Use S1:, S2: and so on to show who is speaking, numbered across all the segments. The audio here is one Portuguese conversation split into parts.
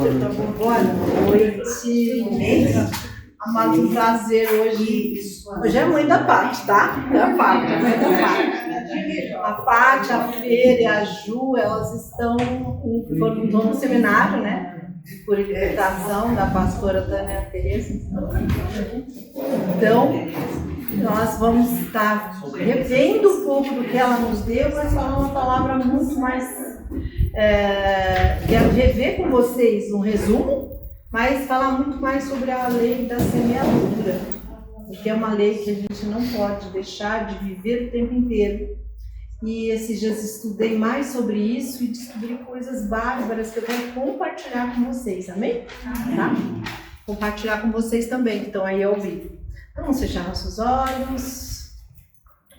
S1: Boa noite. Amado, um prazer hoje. Hoje é a mãe da Paty, tá? É a Paty, a mãe da Paty. A Paty, a Feira e a Ju, elas estão no seminário, né? Por orientação da pastora Tânia Tereza. Então, nós vamos estar revendo um pouco do que ela nos deu, mas falar uma palavra muito mais. Quero rever com vocês um resumo, mas falar muito mais sobre a lei da semeadura, porque é uma lei que a gente não pode deixar de viver o tempo inteiro. E esses dias estudei mais sobre isso e descobri coisas bárbaras que eu quero compartilhar com vocês, amém? Tá? Compartilhar com vocês também, que estão aí ao vivo. Então, vamos fechar nossos olhos.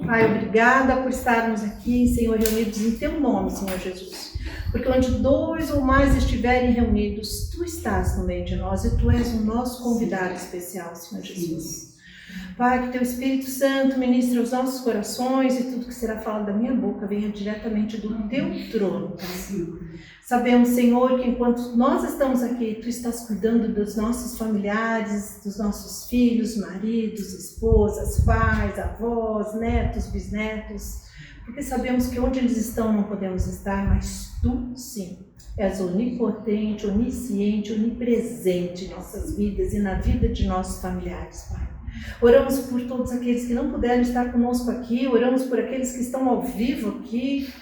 S1: Pai, obrigada por estarmos aqui, Senhor, reunidos em Teu nome, Senhor Jesus. Porque onde dois ou mais estiverem reunidos, Tu estás no meio de nós e Tu és o nosso convidado especial, Senhor Jesus. Pai, que Teu Espírito Santo ministre aos nossos corações e tudo que será falado da minha boca venha diretamente do Teu trono, Pai. Sabemos, Senhor, que enquanto nós estamos aqui, Tu estás cuidando dos nossos familiares, dos nossos filhos, maridos, esposas, pais, avós, netos, bisnetos, porque sabemos que onde eles estão não podemos estar, mas Tu, sim, és onipotente, onisciente, onipresente em nossas vidas e na vida de nossos familiares, Pai. Oramos por todos aqueles que não puderam estar conosco aqui, oramos por aqueles que estão ao vivo aqui,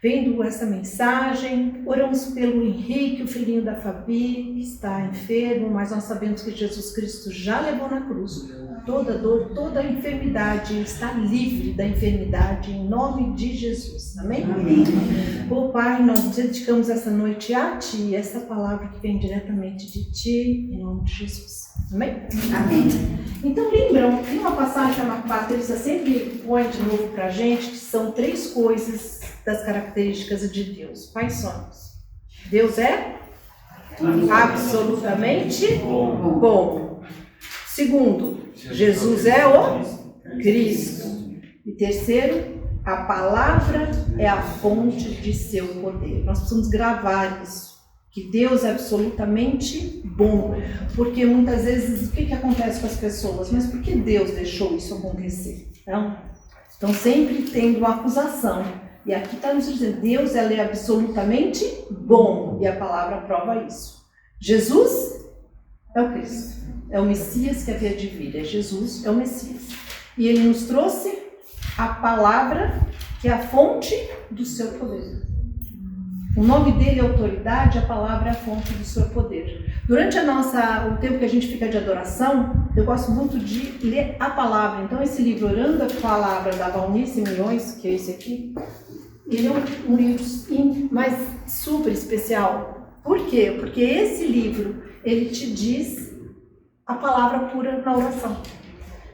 S1: vendo essa mensagem, oramos pelo Henrique, o filhinho da Fabi, que está enfermo, mas nós sabemos que Jesus Cristo já levou na cruz toda dor, toda a enfermidade, ele está livre da enfermidade, em nome de Jesus, amém? Amém. Oh Pai, nós dedicamos essa noite a Ti, essa palavra que vem diretamente de Ti, em nome de Jesus, amém? Amém. Então lembram, tem uma passagem que a Patrícia sempre põe de novo pra gente, que são 3 coisas das características de Deus. Quais são? Deus é absolutamente bom. Segundo, Jesus é o Cristo. E terceiro, a palavra é a fonte de seu poder. Nós precisamos gravar isso, que Deus é absolutamente bom. Porque muitas vezes, o que acontece com as pessoas? Mas por que Deus deixou isso acontecer? Então, estão sempre tendo uma acusação. E aqui está nos dizendo, Deus é absolutamente bom. E a palavra prova isso. Jesus é o Cristo. É o Messias que havia de vir. É Jesus, é o Messias. E ele nos trouxe a palavra, que é a fonte do seu poder. O nome dele é autoridade, a palavra é a fonte do seu poder. Durante o tempo que a gente fica de adoração, eu gosto muito de ler a palavra. Então esse livro, Orando a Palavra, da Valnice Milhões, que é esse aqui, ele é um livro mais super especial. Por quê? Porque esse livro, ele te diz a palavra pura na oração.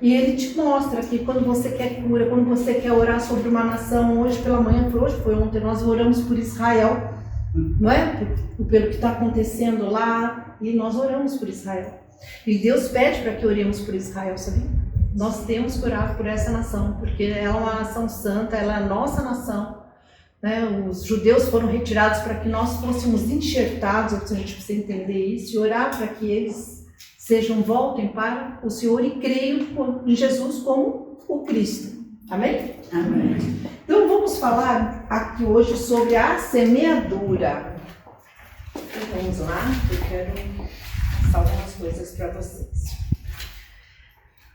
S1: E ele te mostra que quando você quer cura, quando você quer orar sobre uma nação, hoje pela manhã, foi ontem, nós oramos por Israel, não é? Pelo que está acontecendo lá, e nós oramos por Israel. E Deus pede para que oremos por Israel, sabe? Nós temos que orar por essa nação, porque ela é uma nação santa, ela é a nossa nação. Né? Os judeus foram retirados para que nós fôssemos enxertados, a gente precisa entender isso, e orar para que eles voltem para o Senhor e creiam em Jesus como o Cristo. Amém? Amém. Então vamos falar aqui hoje sobre a semeadura. Então, vamos lá, eu quero passar algumas coisas para vocês.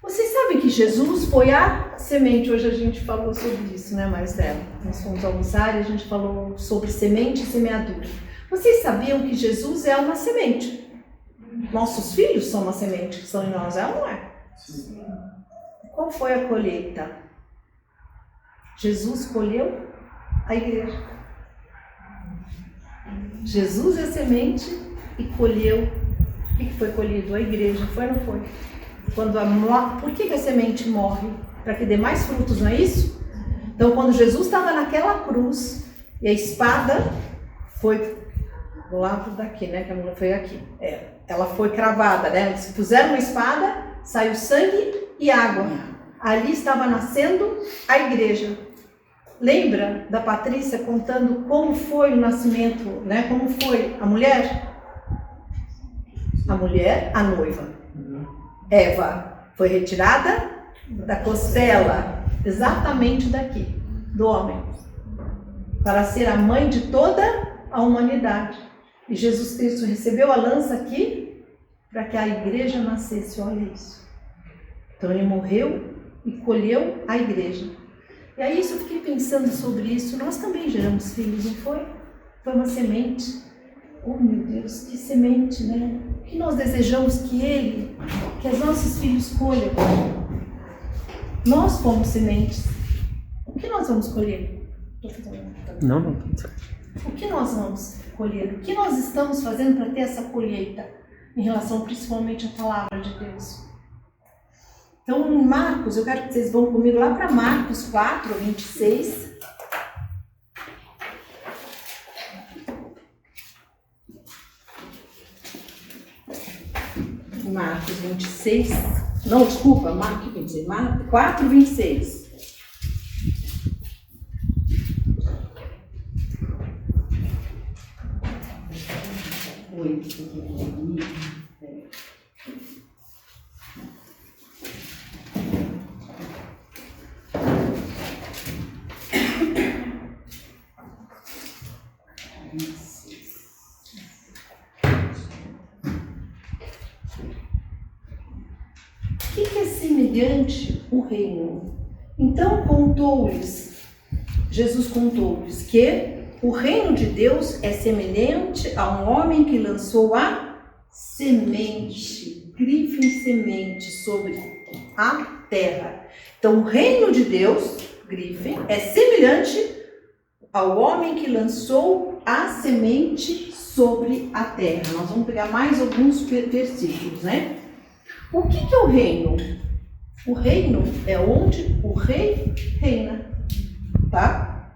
S1: Vocês sabem que Jesus foi a semente. Hoje a gente falou sobre isso, né, Marcelo? Nós fomos almoçar e a gente falou sobre semente e semeadura. Vocês sabiam que Jesus é uma semente? Nossos filhos são uma semente que são em nós, é ou não é? Sim. Qual foi a colheita? Jesus colheu a igreja. Jesus é a semente e colheu. O que foi colhido? A igreja. Foi ou não foi? Por que a semente morre? Para que dê mais frutos, não é isso? Então, quando Jesus estava naquela cruz e a espada foi do lado daqui, né? Que a mulher foi aqui. Ela foi cravada, né? Eles puseram uma espada, saiu sangue e água. Ali estava nascendo a igreja. Lembra da Patrícia contando como foi o nascimento, né? Como foi a mulher? A mulher, a noiva. Eva foi retirada da costela, exatamente daqui, do homem, para ser a mãe de toda a humanidade. E Jesus Cristo recebeu a lança aqui para que a igreja nascesse. Olha isso. Então ele morreu e colheu a igreja. E aí eu fiquei pensando sobre isso. Nós também geramos filhos, não foi? Foi uma semente. Oh meu Deus, que semente, né? O que nós desejamos que os nossos filhos colham? Nós fomos sementes. O que nós vamos colher?
S2: Não.
S1: O que nós vamos colher? O que nós estamos fazendo para ter essa colheita em relação principalmente à palavra de Deus? Então, em Marcos, eu quero que vocês vão comigo lá para Marcos 4, 26. Marcos 26. Não, desculpa, Marcos 26. Marcos 4, 26. O que é semelhante o reino? Então Jesus contou-lhes que o reino de Deus é semelhante a um homem que lançou a semente, grifem semente, sobre a terra. Então o reino de Deus, grifem, é semelhante ao homem que lançou a semente sobre a terra. Nós vamos pegar mais alguns versículos, né? O que é o reino? O reino é onde o rei reina, tá?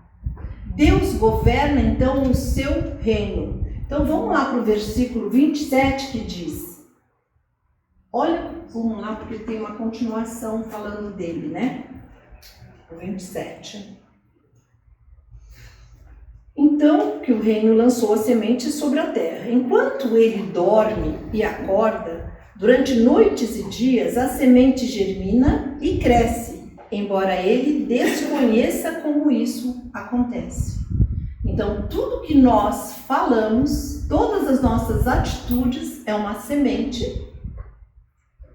S1: Deus governa então o seu reino. Então vamos lá para o versículo 27 que diz, olha, vamos lá porque tem uma continuação falando dele, né? O 27. Então, que o reino lançou a semente sobre a terra. Enquanto ele dorme e acorda, durante noites e dias, a semente germina e cresce, embora ele desconheça como isso acontece. Então, tudo que nós falamos, todas as nossas atitudes, é uma semente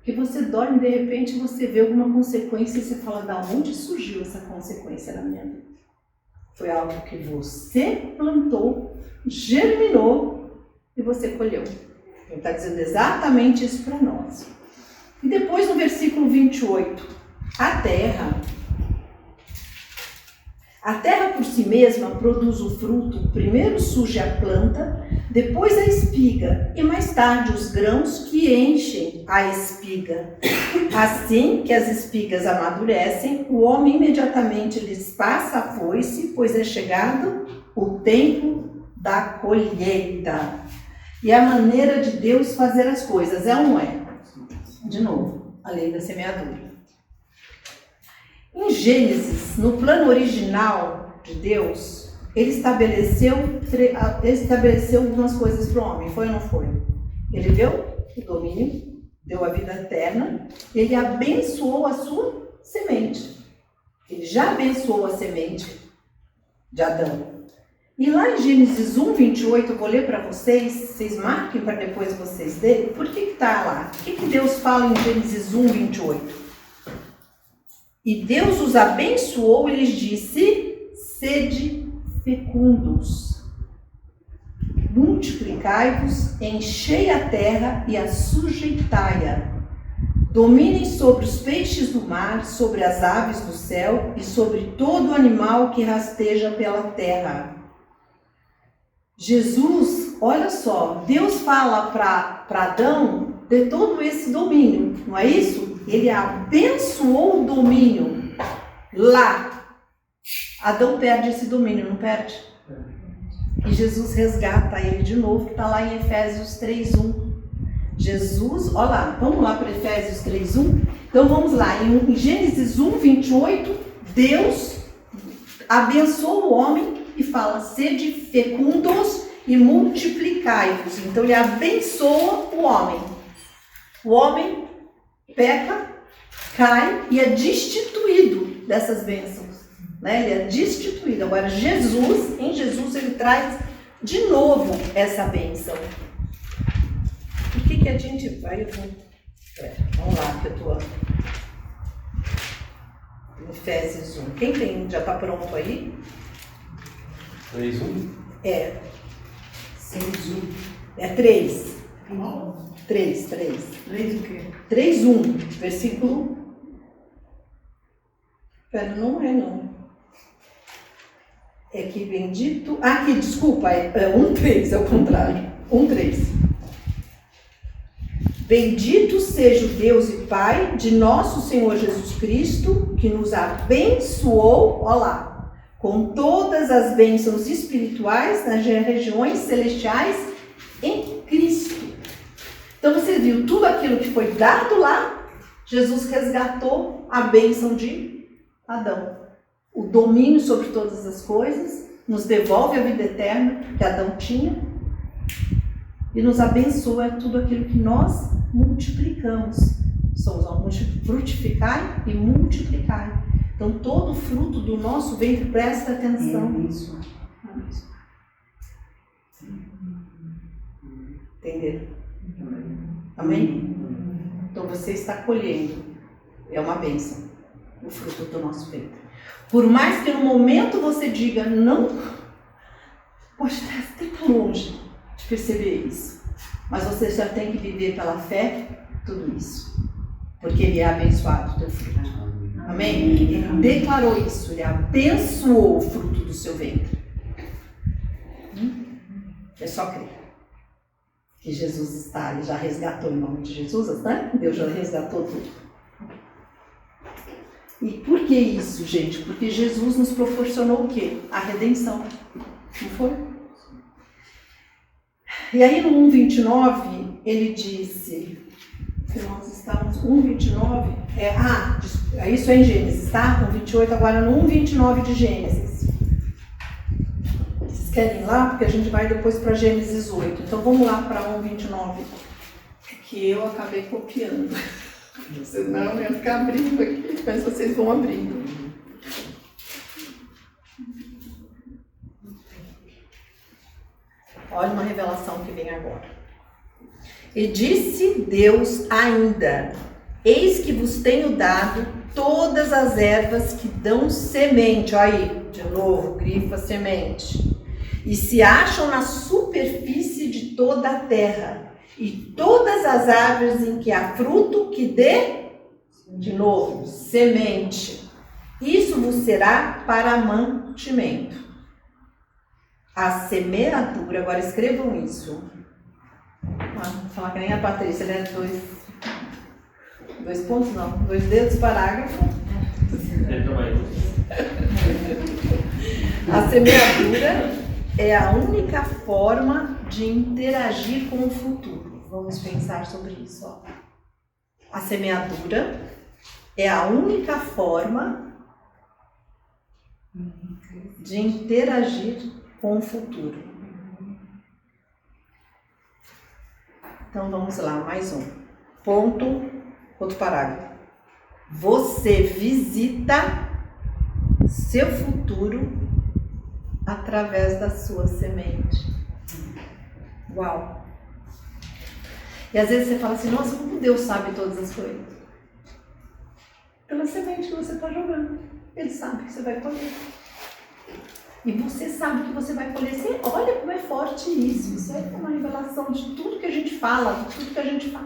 S1: que você dorme e de repente você vê alguma consequência e você fala, da onde surgiu essa consequência na minha vida? Foi algo que você plantou, germinou e você colheu. Ele está dizendo exatamente isso para nós. E depois no versículo 28, a terra por si mesma produz o fruto, primeiro surge a planta, depois a espiga e mais tarde os grãos que enchem a espiga. Assim que as espigas amadurecem, o homem imediatamente lhes passa a foice, pois é chegado o tempo da colheita. E a maneira de Deus fazer as coisas é ou não é? De novo, a lei da semeadura. Em Gênesis, no plano original de Deus, ele estabeleceu algumas coisas para o homem, foi ou não foi? Ele deu o domínio, deu a vida eterna, ele abençoou a sua semente. Ele já abençoou a semente de Adão. E lá em Gênesis 1, 28, eu vou ler para vocês marquem para depois vocês lerem. Por que está lá? O que Deus fala em Gênesis 1, 28? E Deus os abençoou e lhes disse, sede fecundos, multiplicai-vos, enchei a terra e a sujeitai-a. Dominem sobre os peixes do mar, sobre as aves do céu e sobre todo animal que rasteja pela terra. Jesus, olha só, Deus fala para Adão de todo esse domínio, não é isso? Ele abençoou o domínio lá. Adão perde esse domínio, não perde? E Jesus resgata ele de novo, que está lá em Efésios 3:1. Jesus, olha lá, vamos lá para Efésios 3:1. Então vamos lá, em Gênesis 1, 28, Deus abençoa o homem e fala, sede fecundos, e multiplicai-vos. Então ele abençoa o homem. O homem peca, cai e é destituído dessas bênçãos, né? Ele é destituído. Agora em Jesus ele traz de novo essa bênção. O que a gente vai... vamos lá, que eu estou... Efésios 1. Quem tem? Já está pronto aí?
S3: 3:1?
S1: É.
S4: 6:1.
S1: É 3. 3.
S4: 3 o quê?
S1: 3:1. Versículo... Pera, não é não. É que bendito... Aqui, desculpa, é 1:3, é o contrário. 1:3. Bendito seja o Deus e Pai de nosso Senhor Jesus Cristo, que nos abençoou, ó lá, com todas as bênçãos espirituais nas regiões celestiais em Cristo. Então você viu tudo aquilo que foi dado lá, Jesus resgatou a bênção de Adão. O domínio sobre todas as coisas, nos devolve a vida eterna que Adão tinha e nos abençoa tudo aquilo que nós multiplicamos. Somos frutificai e multiplicai. Então todo fruto do nosso ventre, presta atenção.
S4: Isso.
S1: Entenderam? Amém? Então você está colhendo. É uma bênção. O fruto do nosso ventre. Por mais que no momento você diga não, pode até estar longe de perceber isso. Mas você já tem que viver pela fé tudo isso. Porque ele é abençoado o teu fruto. Amém? Ele declarou isso. Ele abençoou o fruto do seu ventre. É só crer. Que Jesus está, ele já resgatou em nome de Jesus, né? Deus já resgatou tudo. E por que isso, gente? Porque Jesus nos proporcionou o quê? A redenção. Não foi? E aí no 1:29, ele disse, que nós estamos, 1:29, isso é em Gênesis, tá? 1:28, agora no 1:29 de Gênesis. Vocês querem ir lá? Porque a gente vai depois para Gênesis 8. Então vamos lá para 1:29. É que eu acabei copiando. Senão eu ia ficar abrindo aqui, mas vocês vão abrindo. Olha uma revelação que vem agora. E disse Deus ainda: eis que vos tenho dado todas as ervas que dão semente. Olha aí, de novo, grifa semente. E se acham na superfície de toda a terra. E todas as árvores em que há fruto que dê, de novo, semente. Isso vos será para mantimento. A semeadura, agora escrevam isso. Vou falar que nem a Patrícia, né? Dois pontos, não. 2 dedos, parágrafo. A semeadura é a única forma de interagir com o futuro. Vamos pensar sobre isso. Ó. A semeadura é a única forma de interagir com o futuro. Então vamos lá, mais um. Ponto, outro parágrafo. Você visita seu futuro através da sua semente. Uau! E às vezes você fala assim, nossa, como Deus sabe todas as coisas? Pela semente que você está jogando. Ele sabe que você vai colher. E você sabe que você vai colher. Você olha como é forte isso. Isso é uma revelação de tudo que a gente fala, de tudo que a gente faz.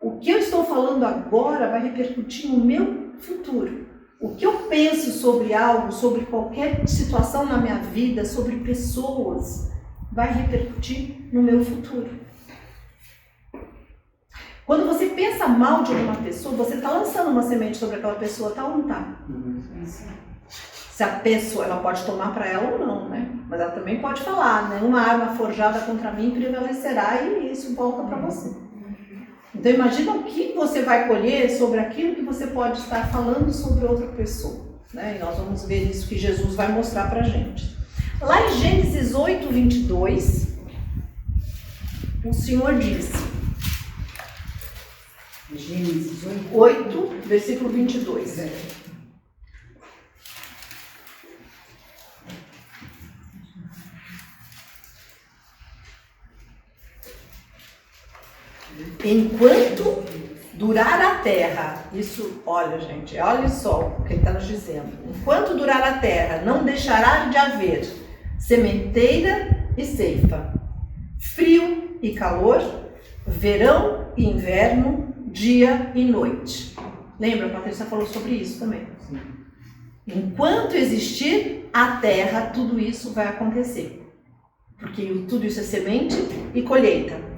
S1: O que eu estou falando agora vai repercutir no meu futuro. O que eu penso sobre algo, sobre qualquer situação na minha vida, sobre pessoas, vai repercutir no meu futuro. Quando você pensa mal de alguma pessoa, você está lançando uma semente sobre aquela pessoa, tá ou não tá? Se a pessoa, ela pode tomar para ela ou não, né? Mas ela também pode falar, nenhuma arma forjada contra mim prevalecerá e isso volta para você. Então imagina o que você vai colher sobre aquilo que você pode estar falando sobre outra pessoa, né? E nós vamos ver isso que Jesus vai mostrar pra gente. Lá em Gênesis 8, 22, o Senhor disse,
S4: Gênesis
S1: 8, versículo 22. Enquanto durar a terra, isso, olha gente, olha só o que ele está nos dizendo. Enquanto durar a terra, não deixará de haver sementeira e ceifa, frio e calor, verão e inverno, dia e noite. Lembra, a Patrícia falou sobre isso também. Enquanto existir a terra, tudo isso vai acontecer. Porque tudo isso é semente e colheita.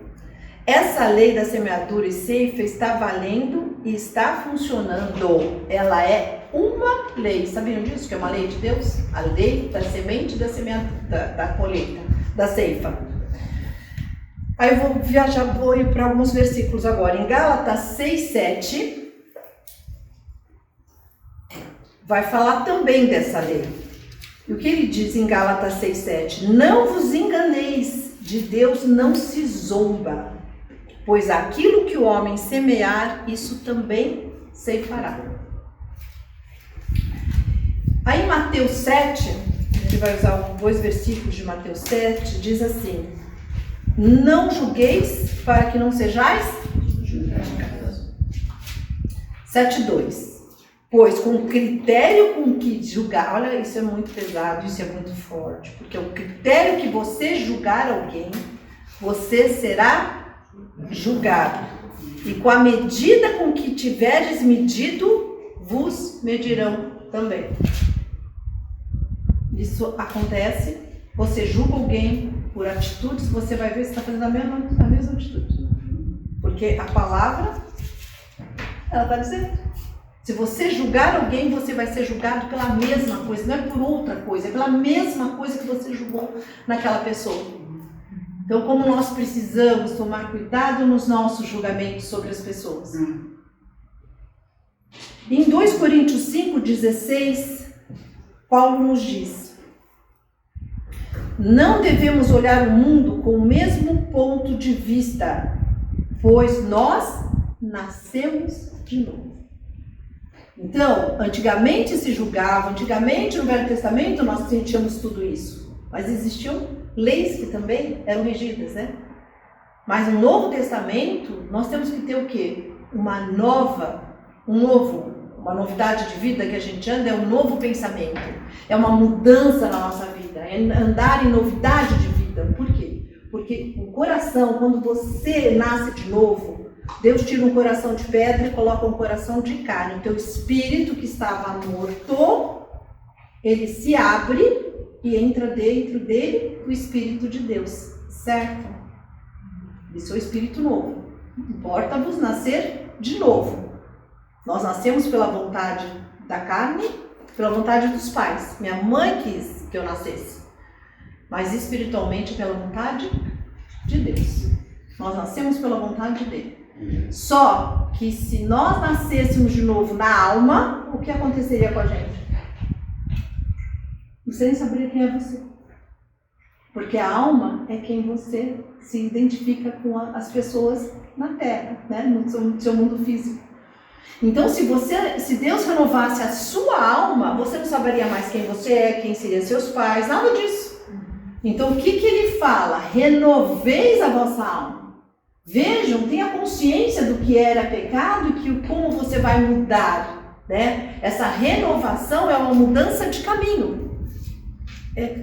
S1: Essa lei da semeadura e ceifa está valendo e está funcionando. Ela é uma lei. Sabiam disso? Que é uma lei de Deus? A lei da semente e da semeadura, da colheita, da ceifa. Aí eu vou ir para alguns versículos agora. Em Gálatas 6, 7, vai falar também dessa lei. E o que ele diz em Gálatas 6, 7? Não vos enganeis, de Deus não se zomba. Pois aquilo que o homem semear, isso também ceifará. Aí em Mateus 7, a gente vai usar 2 versículos de Mateus 7, diz assim: não julgueis para que não sejais julgados. 7:2. Pois com o critério com que julgar, olha, isso é muito pesado, isso é muito forte, porque o critério que você julgar alguém, você será julgado, e com a medida com que tiveres medido, vos medirão também. Isso acontece, você julga alguém por atitudes, você vai ver se está fazendo a mesma atitude, porque a palavra, ela está dizendo, se você julgar alguém, você vai ser julgado pela mesma coisa, não é por outra coisa, é pela mesma coisa que você julgou naquela pessoa. Então, como nós precisamos tomar cuidado nos nossos julgamentos sobre as pessoas. Em 2 Coríntios 5,16, Paulo nos diz: não devemos olhar o mundo com o mesmo ponto de vista, pois nós nascemos de novo. Então, antigamente se julgava, antigamente no Velho Testamento nós sentíamos tudo isso, mas existiam leis que também eram regidas, né? Mas no Novo Testamento, nós temos que ter o quê? Uma novidade de vida que a gente anda, é um novo pensamento. É uma mudança na nossa vida, é andar em novidade de vida. Por quê? Porque o coração, quando você nasce de novo, Deus tira um coração de pedra e coloca um coração de carne. O teu espírito que estava morto, ele se abre e entra dentro dele o Espírito de Deus, certo? Isso é o Espírito novo. Importa-vos nascer de novo. Nós nascemos pela vontade da carne, pela vontade dos pais. Minha mãe quis que eu nascesse, mas espiritualmente pela vontade de Deus. Nós nascemos pela vontade dele. Só que se nós nascêssemos de novo na alma, o que aconteceria com a gente? Você nem saberia quem é você. Porque a alma é quem você se identifica com as pessoas na Terra, né? No seu mundo físico. Então, se Deus renovasse a sua alma, você não saberia mais quem você é, quem seriam seus pais, nada disso. Então, o que ele fala? Renoveis a vossa alma. Vejam, tenha consciência do que era pecado e como você vai mudar, né? Essa renovação é uma mudança de caminho.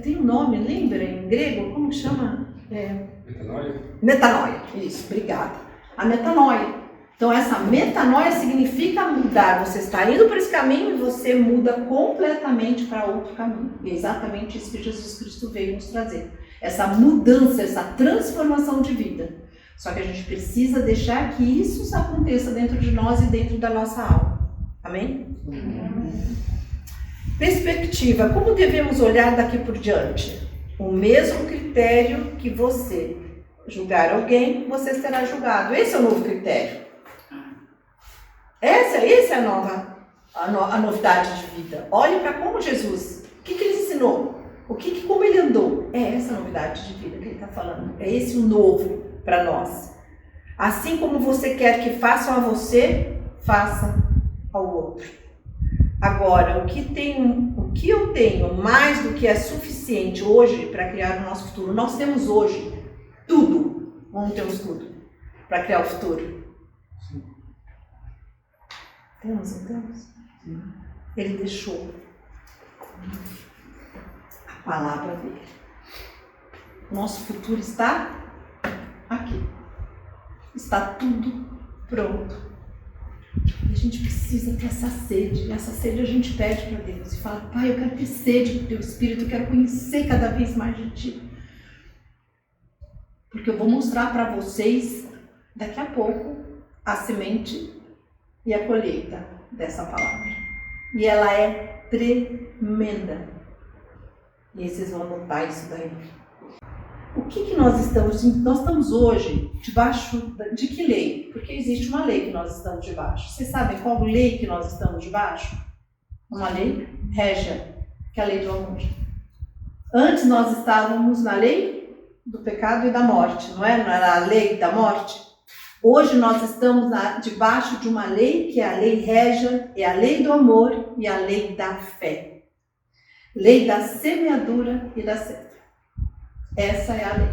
S1: Tem um nome, lembra em grego? Como chama?
S3: Metanoia?
S1: Metanoia, isso, obrigada. A metanoia. Então essa metanoia significa mudar. Você está indo para esse caminho e você muda completamente para outro caminho. E é exatamente isso que Jesus Cristo veio nos trazer. Essa mudança, essa transformação de vida. Só que a gente precisa deixar que isso aconteça dentro de nós e dentro da nossa alma. Amém? Perspectiva. Como devemos olhar daqui por diante? O mesmo critério que você julgar alguém, você será julgado. Esse é o novo critério. Essa é a novidade de vida. Olhe para como Jesus, o que ele ensinou? Como ele andou? É essa novidade de vida que ele está falando. É esse o novo para nós. Assim como você quer que façam a você, faça ao outro. Agora, o que eu tenho mais do que é suficiente hoje para criar o nosso futuro? Nós temos hoje tudo. Não temos tudo para criar o futuro. Temos, não temos? Ele deixou a palavra dele. Nosso futuro está aqui. Está tudo pronto. E a gente precisa ter essa sede. E essa sede a gente pede para Deus. E fala, Pai, eu quero ter sede do Teu Espírito. Eu quero conhecer cada vez mais de Ti. Porque eu vou mostrar para vocês, daqui a pouco, a semente e a colheita dessa palavra. E ela é tremenda. E aí vocês vão notar isso daí. O que nós estamos? Nós estamos hoje debaixo de que lei? Porque existe uma lei que nós estamos debaixo. Vocês sabem qual lei que nós estamos debaixo? Uma lei régia, que é a lei do amor. Antes nós estávamos na lei do pecado e da morte, não é? Não era a lei da morte? Hoje nós estamos debaixo de uma lei que é a lei régia, é a lei do amor e a lei da fé. Lei da semeadura e da seca. Essa é a lei.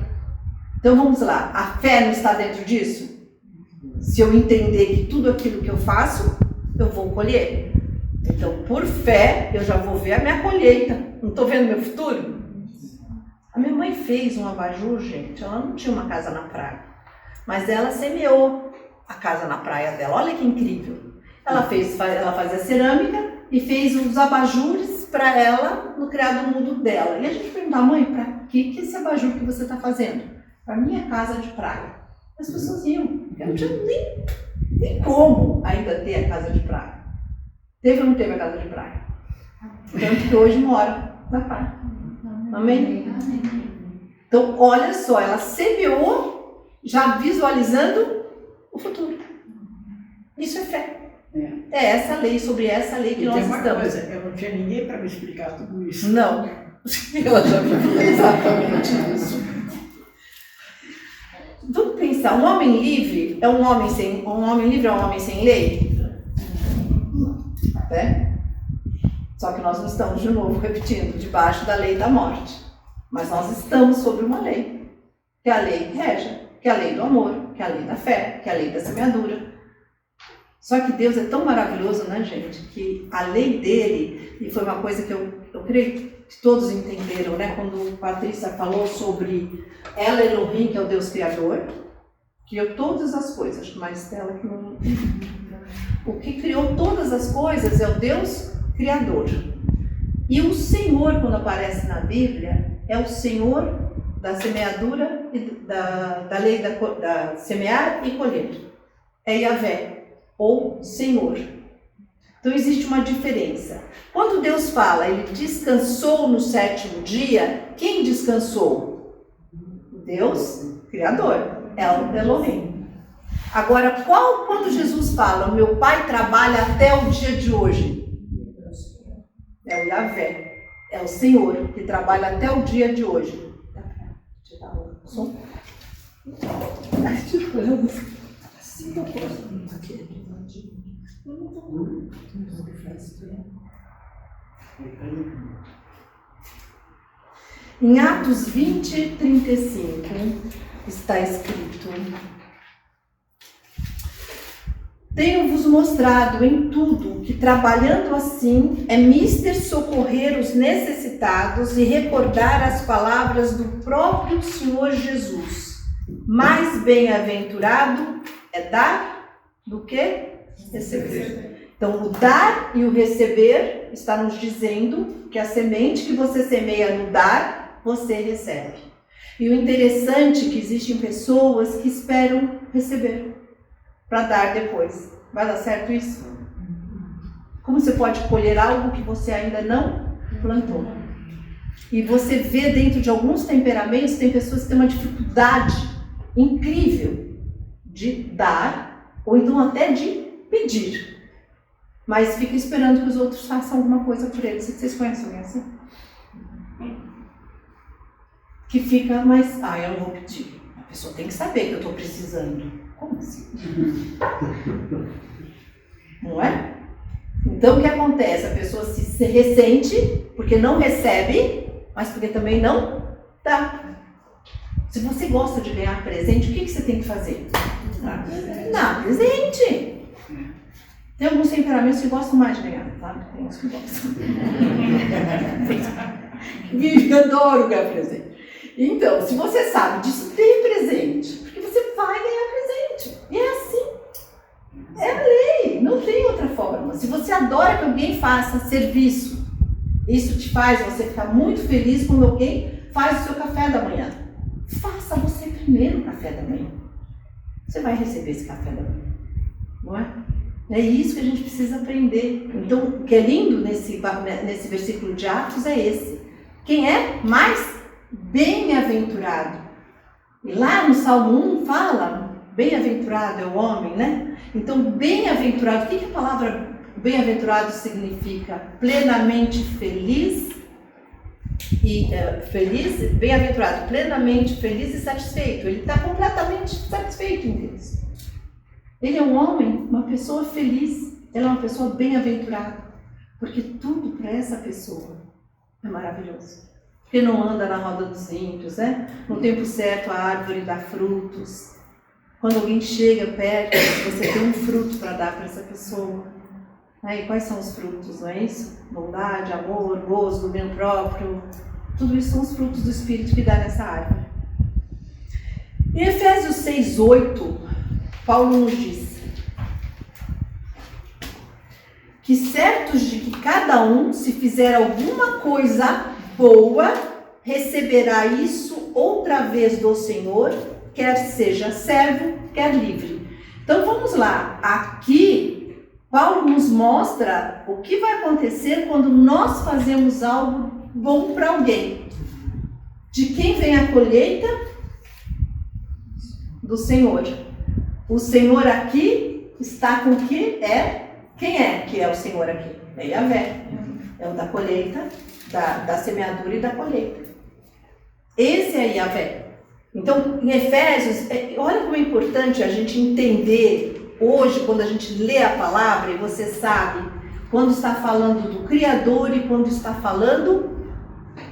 S1: Então vamos lá, a fé não está dentro disso? Se eu entender que tudo aquilo que eu faço, eu vou colher. Então, por fé, eu já vou ver a minha colheita. Não estou vendo meu futuro? A minha mãe fez um abajur, gente. Ela não tinha uma casa na praia. Mas ela semeou a casa na praia dela. Olha que incrível. Ela fazia cerâmica e fez os abajures para ela no criado mundo dela. E a gente perguntava, mãe, para que esse abajur que você está fazendo? Para minha casa de praia. As pessoas iam. Eu não tinha nem como ainda ter a casa de praia. Teve ou não teve a casa de praia? Tanto que hoje mora na praia. Amém? Então, olha só, ela semeou já visualizando o futuro. Isso é fé. É essa lei, sobre essa lei que nós estamos.
S4: Coisa, eu não tinha ninguém para me explicar tudo isso.
S1: Não. Ela já viu exatamente isso. Vamos pensar, um homem livre é um homem sem lei? É? Só que nós não estamos, de novo, repetindo, debaixo da lei da morte. Mas nós estamos sobre uma lei, que é a lei régia, que é a lei do amor, que é a lei da fé, que é a lei da semeadura. Só que Deus é tão maravilhoso, né, gente, que a lei dele, e foi uma coisa que eu creio que todos entenderam, né, quando Patrícia falou sobre El Elohim, que é o Deus Criador, criou todas as coisas, acho que mais Estela que não... O que criou todas as coisas é o Deus Criador. E o Senhor, quando aparece na Bíblia, é o Senhor da semeadura, e da lei da semear e colher. É Yahvé, ou Senhor. Então existe uma diferença. Quando Deus fala, ele descansou no sétimo dia, quem descansou? Deus Criador, El Elohim. Agora, quando Jesus fala, meu Pai trabalha até o dia de hoje? É o Yahvé, é o Senhor que trabalha até o dia de hoje. Tirar o som. Em Atos 20, 35, está escrito: tenho-vos mostrado em tudo que, trabalhando assim, é mister socorrer os necessitados e recordar as palavras do próprio Senhor Jesus. Mais bem-aventurado é dar do que receber. Então, o dar e o receber está nos dizendo que a semente que você semeia no dar, você recebe. E o interessante é que existem pessoas que esperam receber para dar depois. Vai dar certo isso? Como você pode colher algo que você ainda não plantou? E você vê dentro de alguns temperamentos, tem pessoas que têm uma dificuldade incrível de dar, ou então até de pedir. Mas fica esperando que os outros façam alguma coisa por eles. Vocês conhecem assim? que fica mais, eu não vou pedir. A pessoa tem que saber que eu estou precisando. Como assim? Não é? Então o que acontece? A pessoa se ressente porque não recebe, mas porque também não dá. Se você gosta de ganhar presente, o que você tem que fazer? Dá presente. Tem alguns temperamentos que gostam mais de ganhar, tá? Tem uns que gostam. Eu adoro ganhar presente. Então, se você sabe disso, dê presente. Porque você vai ganhar presente. E é assim. É a lei. Não tem outra forma. Se você adora que alguém faça serviço, isso te faz você ficar muito feliz quando alguém faz o seu café da manhã. Faça você primeiro o café da manhã. Você vai receber esse café da manhã. Não é? É isso que a gente precisa aprender. Então, o que é lindo nesse versículo de Atos é esse. Quem é mais bem-aventurado? E lá no Salmo 1 fala, bem-aventurado é o homem, né? Então, bem-aventurado, o que a palavra bem-aventurado significa? Plenamente feliz e bem-aventurado, plenamente feliz e satisfeito. Ele está completamente satisfeito em Deus. Ele é um homem, uma pessoa feliz, ela é uma pessoa bem-aventurada, porque tudo para essa pessoa é maravilhoso. Porque não anda na roda dos ímpios, né? No tempo certo a árvore dá frutos. Quando alguém chega perto, você tem um fruto para dar para essa pessoa. E quais são os frutos, não é isso? Bondade, amor, gozo, domínio próprio. Tudo isso são os frutos do Espírito que dá nessa árvore. Em Efésios 6:8, Paulo nos diz que certos de que cada um, se fizer alguma coisa boa, receberá isso outra vez do Senhor, quer seja servo, quer livre. Então vamos lá, aqui Paulo nos mostra o que vai acontecer quando nós fazemos algo bom para alguém. De quem vem a colheita? Do Senhor. O Senhor aqui está com o que é? Quem é que é o Senhor aqui? É Yahvé. É o da colheita, da semeadura e da colheita. Esse é Yahvé. Então, em Efésios, olha como é importante a gente entender hoje, quando a gente lê a palavra, e você sabe quando está falando do Criador e quando está falando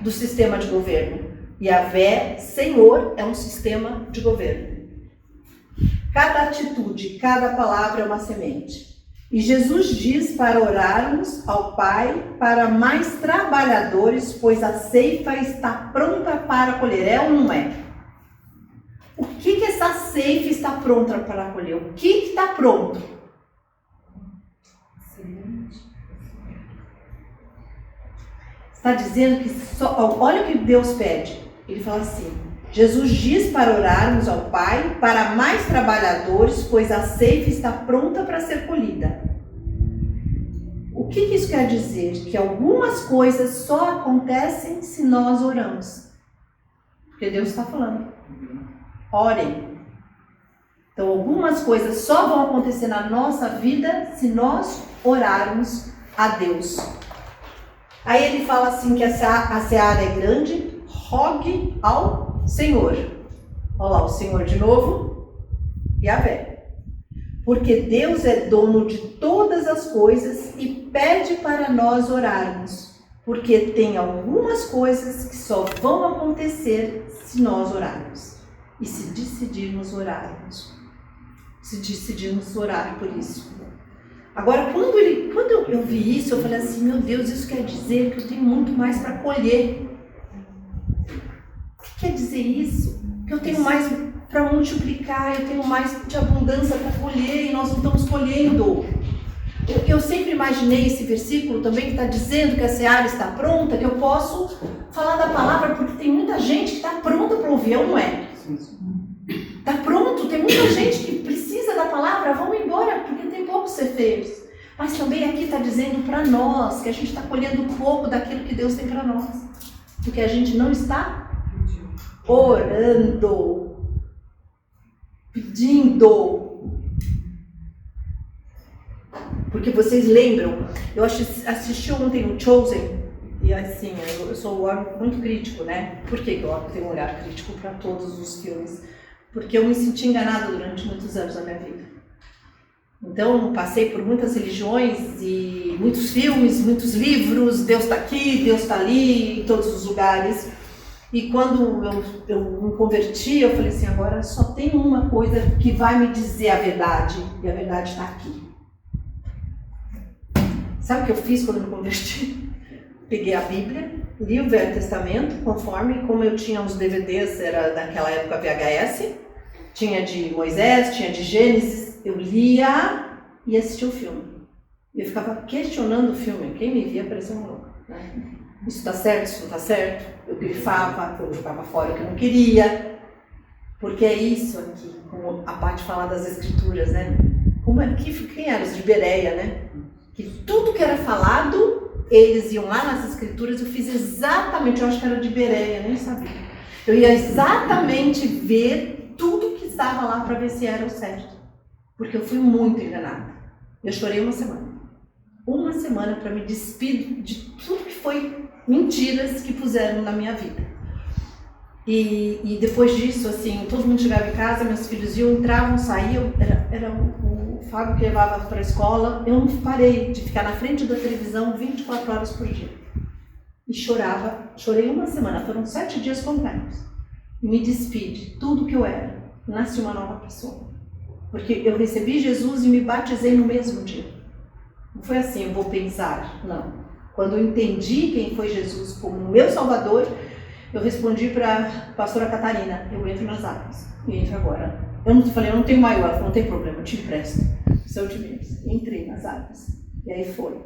S1: do sistema de governo. Yahvé, Senhor, é um sistema de governo. Cada atitude, cada palavra é uma semente. E Jesus diz para orarmos ao Pai para mais trabalhadores, pois a ceifa está pronta para colher. É ou não é? O que essa ceifa está pronta para colher? O que está pronto? Está dizendo que olha o que Deus pede. Ele fala assim: Jesus diz para orarmos ao Pai para mais trabalhadores, pois a ceifa está pronta para ser colhida. O que isso quer dizer? Que algumas coisas só acontecem se nós oramos. Porque Deus está falando. Orem. Então, algumas coisas só vão acontecer na nossa vida se nós orarmos a Deus. Aí ele fala assim que a seara é grande, rogue ao Senhor. Olha lá, o Senhor de novo, Yahvé. Porque Deus é dono de todas as coisas e pede para nós orarmos. Porque tem algumas coisas que só vão acontecer se nós orarmos. E se decidirmos orarmos. Se decidirmos orar por isso. Agora, quando eu vi isso, eu falei assim: meu Deus, isso quer dizer que eu tenho muito mais para colher. O que quer dizer isso? Que eu tenho mais para multiplicar, eu tenho mais de abundância para colher e nós não estamos colhendo. Eu sempre imaginei esse versículo também que está dizendo que a seara está pronta, que eu posso falar da palavra porque tem muita gente que está pronta para ouvir, ou não é? Está pronto, tem muita gente que precisa da palavra, vamos embora porque tem poucos cefeiros. Mas também aqui está dizendo para nós que a gente está colhendo pouco daquilo que Deus tem para nós. Porque a gente não está orando, pedindo. Porque vocês lembram, eu assisti ontem o Chosen, E assim, eu sou um olhar muito crítico, né? Por que eu tenho um olhar crítico para todos os filmes? Porque eu me senti enganada durante muitos anos da minha vida. Então, passei por muitas religiões e muitos filmes, muitos livros, Deus está aqui, Deus está ali, em todos os lugares. E quando eu me converti, eu falei assim, agora só tem uma coisa que vai me dizer a verdade, e a verdade está aqui. Sabe o que eu fiz quando me converti? Peguei a Bíblia, li o Velho Testamento, conforme, como eu tinha os DVDs, era naquela época VHS, tinha de Moisés, tinha de Gênesis, eu lia e assistia o filme. Eu ficava questionando o filme, quem me via parecia um louco, né? Isso está certo, isso não está certo, eu grifava, eu jogava fora o que eu não queria, porque é isso aqui, como a parte fala das escrituras, né? Como é que, quem eram os de Bereia, né? Que tudo que era falado, eles iam lá nas escrituras, eu fiz exatamente, eu acho que era de Bereia, nem sabia. Eu ia exatamente ver tudo que estava lá para ver se era o certo. Porque eu fui muito enganada. Eu chorei uma semana para me despedir de tudo que foi mentiras que puseram na minha vida. E depois disso, assim, todo mundo chegava em casa, meus filhos iam, entravam, saíam, era o Fábio que levava para a escola. Eu não parei de ficar na frente da televisão 24 horas por dia. E chorava, chorei uma semana, foram 7 dias completos. E me despedi, tudo que eu era, nasci uma nova pessoa. Porque eu recebi Jesus e me batizei no mesmo dia. Não foi assim, eu vou pensar, não. Quando eu entendi quem foi Jesus como meu Salvador, eu respondi para a pastora Catarina, eu entro nas águas, e entro agora. Eu não falei, eu não tenho maior, ela falou, não tem problema, eu te empresto. Seu de entrei nas águas. E aí foi.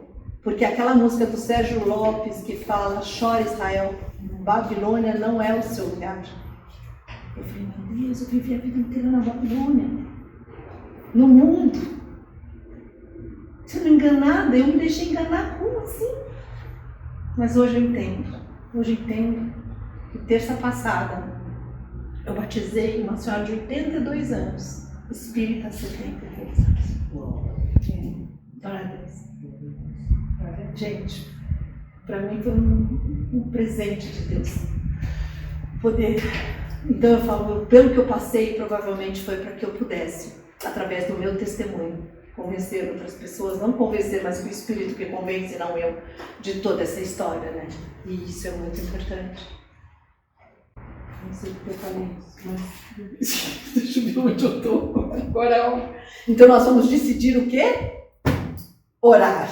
S1: Porque aquela música do Sérgio Lopes que fala, chora Israel, Babilônia não é o seu lugar. Eu falei, meu Deus, eu vivi a vida inteira na Babilônia, no mundo, sendo enganada, eu me deixei enganar, como assim? Mas hoje eu entendo que terça passada eu batizei uma senhora de 82 anos, espírita 73 anos. Parabéns. Gente, para mim foi um presente de Deus poder. Então eu falo, pelo que eu passei, provavelmente foi para que eu pudesse, através do meu testemunho, convencer outras pessoas, não convencer, mas o Espírito que convence, não eu, de toda essa história, né? E isso é muito importante. Não sei porque eu falei isso, mas deixa eu ver onde eu estou agora. Então nós vamos decidir o quê? Orar.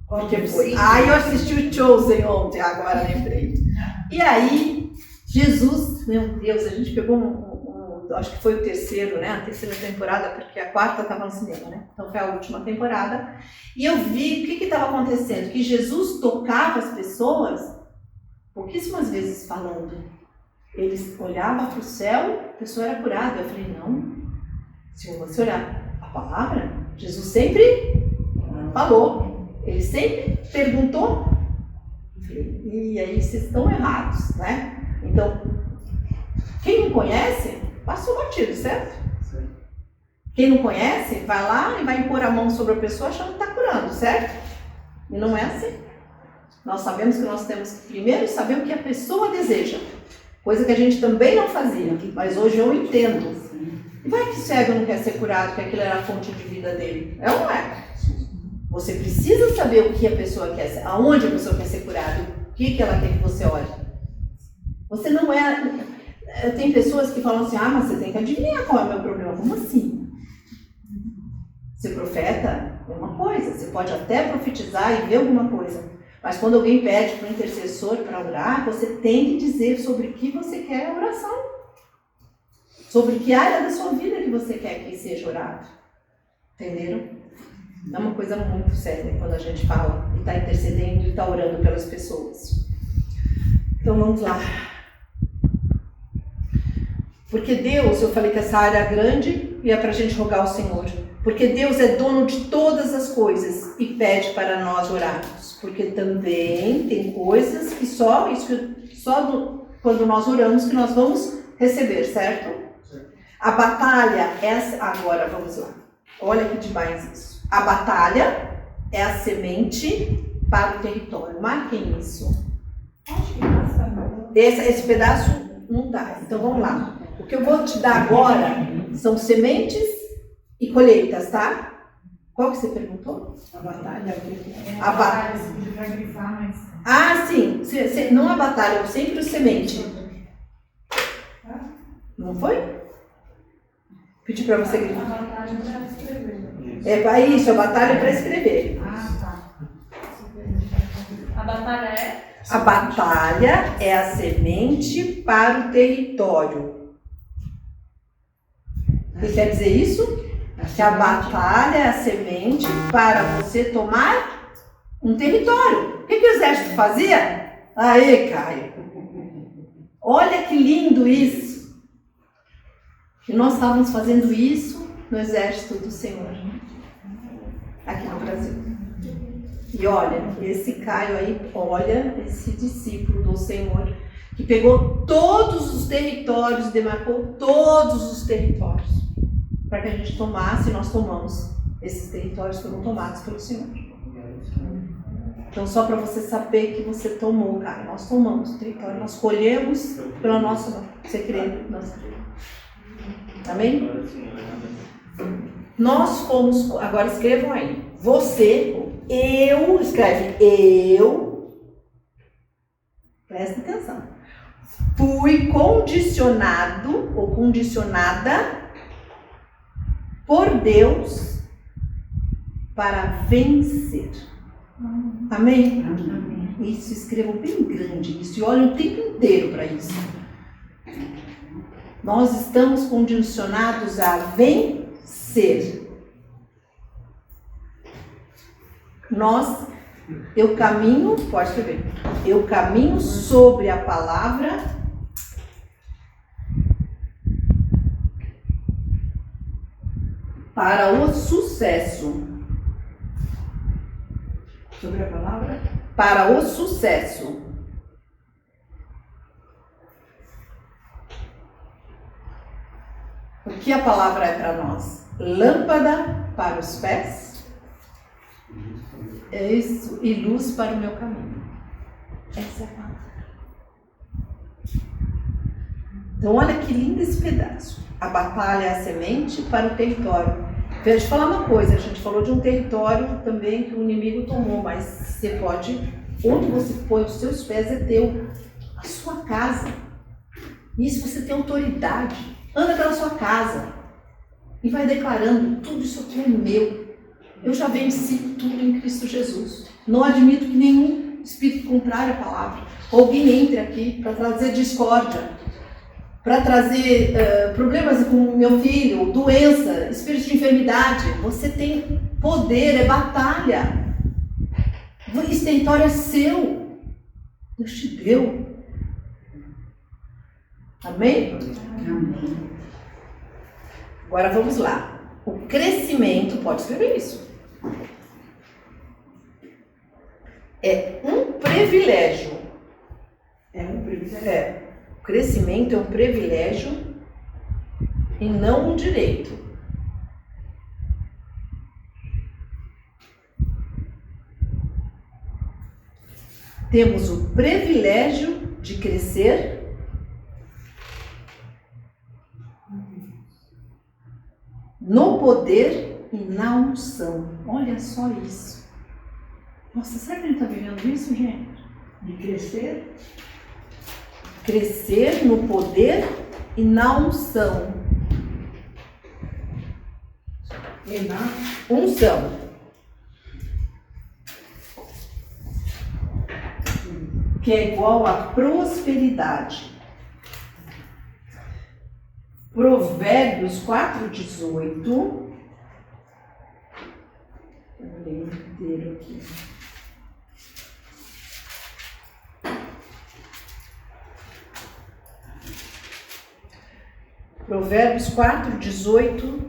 S1: Porque foi. Eu assisti o Chosen ontem, agora lembrei. E aí, Jesus, meu Deus, a gente pegou acho que foi o terceiro, né? A terceira temporada, porque a quarta estava no cinema, né? Então foi a última temporada. E eu vi o que estava acontecendo, que Jesus tocava as pessoas pouquíssimas vezes falando. Eles olhavam para o céu, a pessoa era curada. Eu falei, não, se você olhar a palavra, Jesus sempre falou, ele sempre perguntou. E aí vocês estão errados, né? Então, quem não conhece, passou batido, certo? Sim. Quem não conhece, vai lá e vai impor a mão sobre a pessoa achando que está curando, certo? E não é assim. Nós sabemos que nós temos que primeiro saber o que a pessoa deseja. Coisa que a gente também não fazia, mas hoje eu entendo. E vai que o cego não quer ser curado, que aquilo era a fonte de vida dele. É ou não é? Você precisa saber o que a pessoa quer, aonde a pessoa quer ser curada, o que ela quer que você olhe. Você não é... Tem pessoas que falam assim, mas você tem que adivinhar qual é o meu problema. Como assim? Ser profeta é uma coisa, você pode até profetizar e ver alguma coisa. Mas quando alguém pede para um intercessor para orar, você tem que dizer sobre o que você quer a oração. Sobre que área da sua vida que você quer que seja orado. Entenderam? É uma coisa muito séria quando a gente fala e está intercedendo e está orando pelas pessoas. Então vamos lá. Porque Deus, eu falei que essa área é grande e é para a gente rogar ao Senhor. Porque Deus é dono de todas as coisas e pede para nós orarmos. Porque também tem coisas que quando nós oramos que nós vamos receber, certo? A batalha é... Agora vamos lá. Olha que demais isso. A batalha é a semente para o território. Marquem isso.
S3: Acho que basta.
S1: Esse pedaço não dá. Então vamos lá. O que eu vou te dar agora são sementes e colheitas, tá? Qual que você perguntou?
S4: A batalha.
S1: A batalha.
S3: Pra grifar, mas...
S1: Ah, sim. Não a batalha, eu sempre o semente. Não foi? Pedi para você
S3: A
S1: grifar.
S3: batalha pra escrever.
S1: É isso, a batalha é para escrever.
S3: Ah, tá. A batalha é?
S1: A batalha é a semente para o território. O que quer dizer isso? Que a batalha é a semente para você tomar um território. O que o exército fazia? Aí, Caio. Olha que lindo isso. E nós estávamos fazendo isso no exército do Senhor, aqui no Brasil. E olha, esse Caio aí, olha, esse discípulo do Senhor, que pegou todos os territórios, demarcou todos os territórios, para que a gente tomasse, e nós tomamos. Esses territórios foram tomados pelo Senhor. Então, só para você saber que você tomou, cara, nós tomamos o território, nós colhemos pela nossa mão. Você crê? Nós cremos. Amém? Nós fomos, agora escrevam aí, você, eu, escreve eu, presta atenção, fui condicionado ou condicionada por Deus para vencer. Amém?
S3: Amém.
S1: Isso, escrevam bem grande isso e olhem o tempo inteiro para isso. Nós estamos condicionados a vencer. Eu caminho, pode escrever, eu caminho sobre a palavra para o sucesso.
S4: Sobre a palavra?
S1: Para o sucesso. O que a palavra é para nós? Lâmpada para os pés, é isso, e luz para o meu caminho. Essa é a palavra. Então olha que lindo esse pedaço. A batalha é a semente para o território. Deixa eu te falar uma coisa, a gente falou de um território também que o inimigo tomou, mas você pode, onde você põe os seus pés é teu, a sua casa. Isso você tem autoridade. Anda pela sua casa e vai declarando, tudo isso aqui é meu. Eu já venci tudo em Cristo Jesus. Não admito que nenhum espírito contrário à palavra, alguém entre aqui para trazer discórdia, para trazer problemas com o meu filho, doença, espírito de enfermidade. Você tem poder, é batalha. Esse território é seu. Deus te deu. Amém?
S4: Amém.
S1: Agora vamos lá. O crescimento, pode escrever isso. É um privilégio.
S4: É um privilégio.
S1: O crescimento é um privilégio e não um direito. Temos o privilégio de crescer no poder e na unção. Olha só isso. Nossa, será que ele está vivendo isso, gente?
S4: De crescer.
S1: Crescer no poder e na unção.
S4: E na
S1: Unção. Que é igual a prosperidade. Provérbios 4:18. Vou ler inteiro aqui. Provérbios 4:18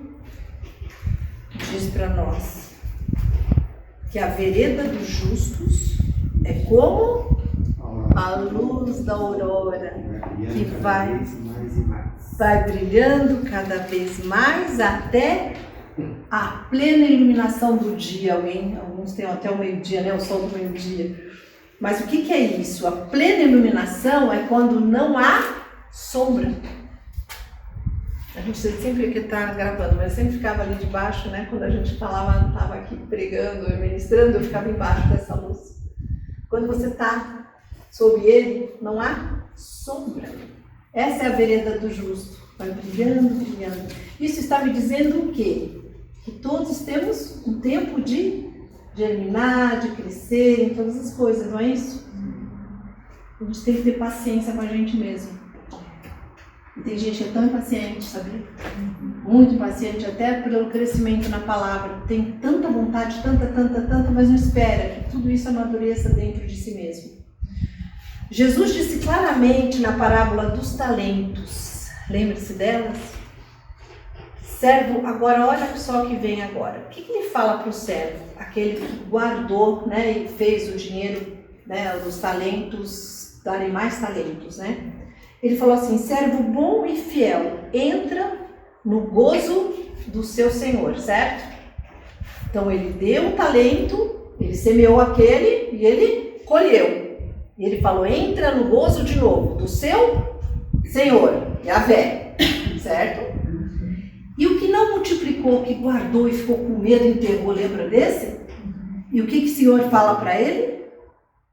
S1: diz para nós que a vereda dos justos é como a luz da aurora que vai brilhando cada vez mais até a plena iluminação do dia. Alguns têm até o meio-dia, né? O sol do meio-dia. Mas o que é isso? A plena iluminação é quando não há sombra. A gente sempre que está gravando, mas sempre ficava ali debaixo, né? Quando a gente falava, estava aqui pregando, ministrando, eu ficava embaixo dessa luz. Quando você está sob ele, não há sombra. Essa é a vereda do justo. Vai brilhando, brilhando. Isso está me dizendo o quê? Que todos temos um tempo de germinar, de crescer, em todas as coisas, não é isso? A gente tem que ter paciência com a gente mesmo. E tem gente que é tão impaciente, sabia? Muito impaciente, até pelo crescimento na palavra. Tem tanta vontade, tanta, mas não espera que tudo isso amadureça dentro de si mesmo. Jesus disse claramente na parábola dos talentos, lembre-se delas? Servo, agora olha só o que vem agora. O que ele fala para o servo? Aquele que guardou, né, e fez o dinheiro, né, os talentos, darem mais talentos, né? Ele falou assim, servo bom e fiel, entra no gozo do seu Senhor, certo? Então ele deu o talento, ele semeou aquele e ele colheu. E ele falou, entra no gozo de novo do seu Senhor, Yahvé, certo? E o que não multiplicou, que guardou e ficou com medo, enterrou, lembra desse? E o que o Senhor fala para ele?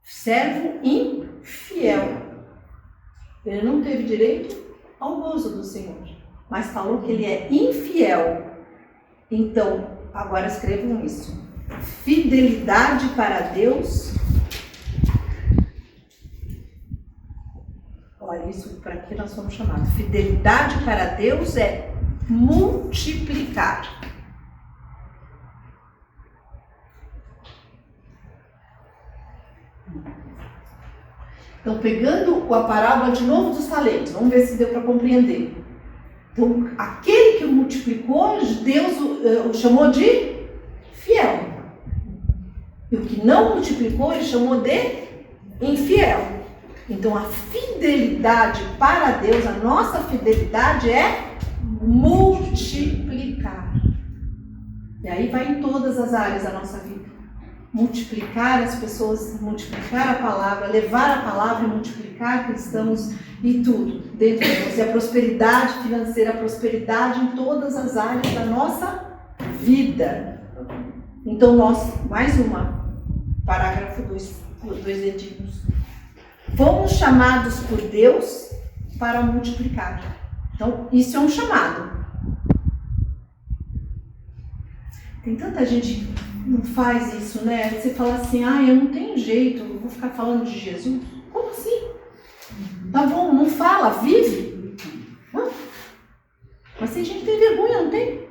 S1: Servo infiel. Ele não teve direito ao gozo do Senhor, mas falou que ele é infiel. Então, agora escrevam isso. Fidelidade para Deus. Olha, isso para que nós somos chamados. Fidelidade para Deus é multiplicar. Então, pegando a parábola de novo dos talentos, vamos ver se deu para compreender. Então, aquele que multiplicou, Deus o chamou de fiel. E o que não multiplicou, ele chamou de infiel. Então, a fidelidade para Deus, a nossa fidelidade é multiplicar. E aí vai em todas as áreas da nossa vida. Multiplicar as pessoas, multiplicar a palavra, levar a palavra e multiplicar cristãos e tudo dentro de nós. E a prosperidade financeira, a prosperidade em todas as áreas da nossa vida. Então nós, mais uma, parágrafo 2 dedinhos. Fomos chamados por Deus para multiplicar. Então isso é um chamado. Tem tanta gente que não faz isso, né? Você fala assim, eu não tenho jeito, eu vou ficar falando de Jesus. Como assim? Tá bom, não fala, vive. Mas tem gente que tem vergonha, não tem?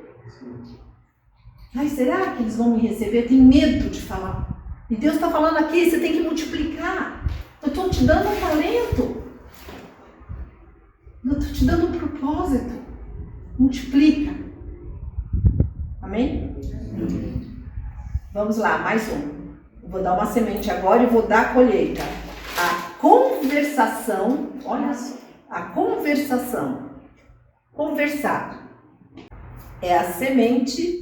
S1: Será que eles vão me receber? Tem medo de falar. E Deus está falando aqui, você tem que multiplicar. Eu estou te dando um talento. Eu estou te dando um propósito. Multiplica. Amém? Vamos lá, mais um. Vou dar uma semente agora e vou dar a colheita. A conversação, olha só, a conversação. Conversar é a semente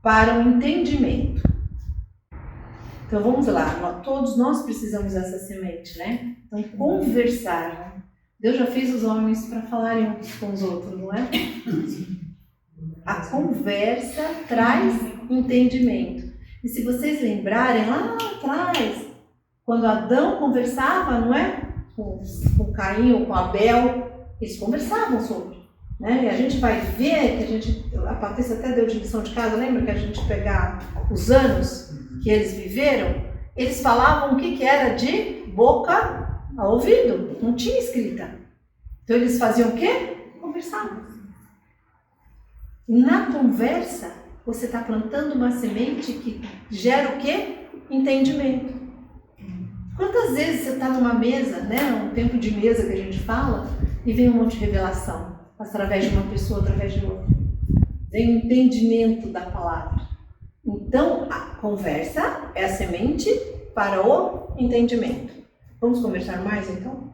S1: para o entendimento. Então vamos lá, todos nós precisamos dessa semente, né? Então conversar. Deus já fez os homens para falarem uns com os outros, não é? A conversa traz entendimento. E se vocês lembrarem, lá atrás, quando Adão conversava, não é? Com Caim ou com Abel, eles conversavam sobre. Né? E a gente vai ver que a Patrícia até deu de lição de casa, lembra que a gente pegar os anos que eles viveram? Eles falavam o que era de boca a ouvido, não tinha escrita. Então eles faziam o quê? Conversavam. Na conversa, você está plantando uma semente que gera o quê? Entendimento. Quantas vezes você está numa mesa, né? Um tempo de mesa que a gente fala, e vem um monte de revelação, através de uma pessoa, através de outra. Vem o entendimento da palavra. Então, a conversa é a semente para o entendimento. Vamos conversar mais, então?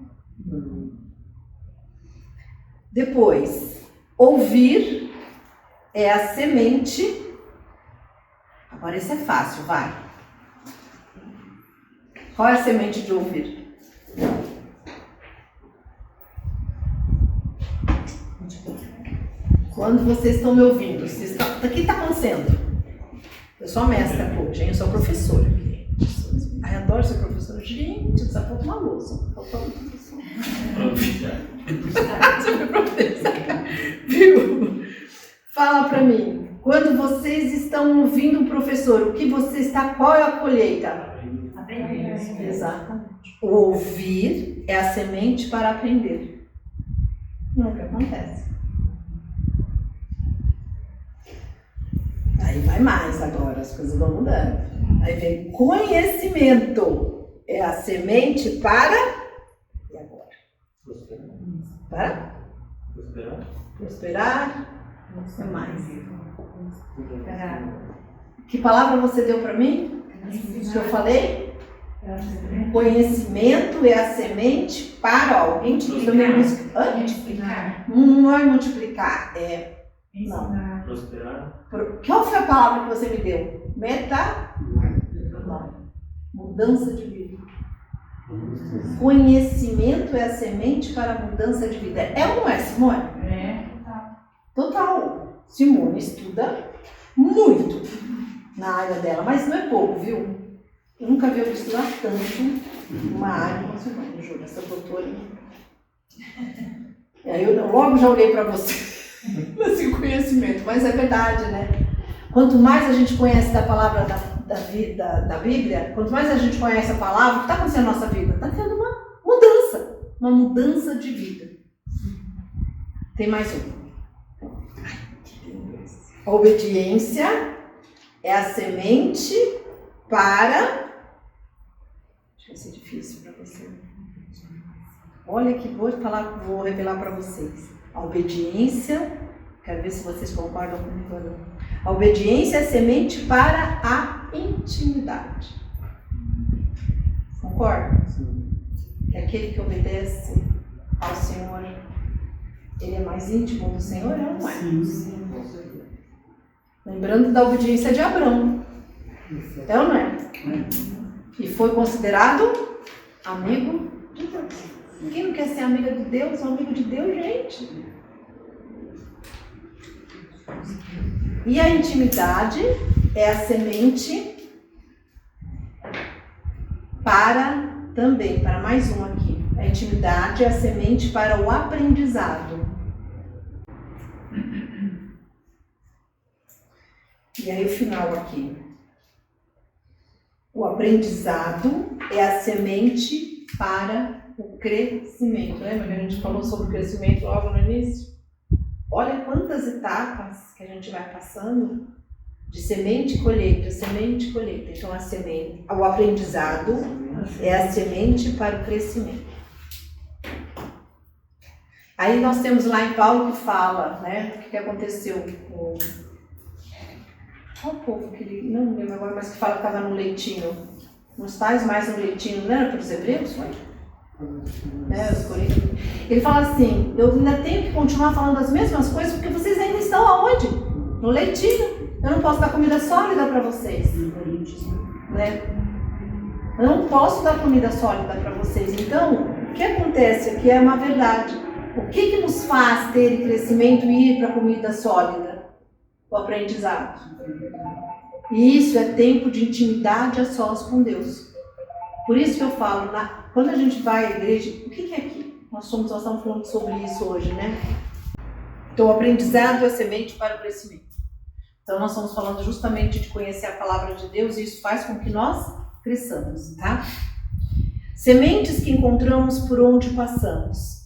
S1: Depois, ouvir é a semente. Agora esse é fácil, vai. Qual é a semente de ouvir? Quando vocês estão me ouvindo, o que está acontecendo? Eu sou a mestra hoje, hein? Eu sou a professora. Ai, adoro ser professora. Gente, só falta uma louça. Falta uma professora. Viu? Fala pra mim. Quando vocês estão ouvindo um professor, o que você está... Qual é a colheita?
S3: Aprender.
S1: Exatamente. O ouvir é a semente para aprender. Não é o que acontece. Aí vai mais agora, as coisas vão mudando. Aí vem conhecimento. É a semente para... E agora? Para? Prosperar. É mais. Que palavra você deu para mim? O que eu falei? Conhecimento é a semente para alguém
S3: Multiplicar.
S1: Não é multiplicar, é
S3: Ensinar.
S2: Prosperar.
S1: Qual foi a palavra que você me deu? Não. Mudança de vida. Conhecimento é a semente para a mudança de vida. É ou não é, Simone?
S3: É.
S1: Total. Simone estuda muito na área dela, mas não é pouco, viu? Eu nunca vi eu estudar tanto numa área como a Simone, Júlia, essa doutora. E aí eu logo já olhei para você nesse conhecimento, mas é verdade, né? Quanto mais a gente conhece da palavra da Bíblia, quanto mais a gente conhece a palavra, o que está acontecendo na nossa vida? Está tendo uma mudança de vida. Tem mais um. A obediência é a semente para... Acho que vai ser difícil para você. Olha que vou revelar para vocês. A obediência, quero ver se vocês concordam comigo ou não. A obediência é semente para a intimidade. Concorda? Que aquele que obedece ao Senhor, ele é mais íntimo do Senhor, não é? Sim. Lembrando da obediência de Abraão. É ou não é? E foi considerado amigo de Deus. Quem não quer ser amiga de Deus, é um amigo de Deus, gente. E a intimidade é a semente para mais um aqui. A intimidade é a semente para o aprendizado. E aí o final aqui. O aprendizado é a semente para o crescimento. Lembra que a gente falou sobre o crescimento logo no início? Olha quantas etapas que a gente vai passando de semente e colheita, semente e colheita. Então a semente, o aprendizado é a semente para o crescimento. Aí nós temos lá em Paulo que fala, né, o que aconteceu com... Qual povo que ele, não lembro agora, mas que fala que estava no leitinho. Não estáis mais no leitinho, não era para os hebreus? Foi? Os coríntios. Ele fala assim, eu ainda tenho que continuar falando as mesmas coisas porque vocês ainda estão aonde? No leitinho. Eu não posso dar comida sólida para vocês. Né? Eu não posso dar comida sólida para vocês. Então, o que acontece aqui é uma verdade. O que nos faz ter crescimento e ir para a comida sólida? O aprendizado. E isso é tempo de intimidade a sós com Deus. Por isso que eu falo, quando a gente vai à igreja, o que é aqui? Nós estamos falando sobre isso hoje, né? Então, o aprendizado é a semente para o crescimento. Então, nós estamos falando justamente de conhecer a palavra de Deus e isso faz com que nós cresçamos, tá? Sementes que encontramos por onde passamos.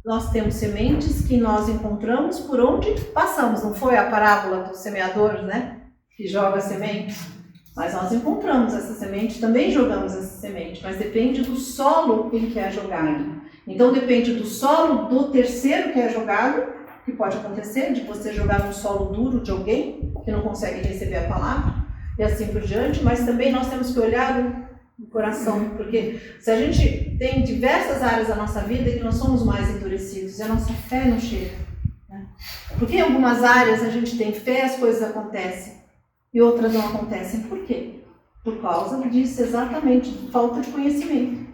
S1: Nós temos sementes que nós encontramos por onde passamos. Não foi a parábola do semeador, né? Que joga a semente. Mas nós encontramos essa semente, também jogamos essa semente. Mas depende do solo em que é jogado. Então depende do solo do terceiro que é jogado, que pode acontecer, de você jogar no solo duro de alguém que não consegue receber a palavra, e assim por diante. Mas também nós temos que olhar no coração, porque se a gente tem diversas áreas da nossa vida que nós somos mais endurecidos e a nossa fé não chega, né? Porque em algumas áreas a gente tem fé, as coisas acontecem, e outras não acontecem. Por quê? Por causa disso, exatamente, falta de conhecimento.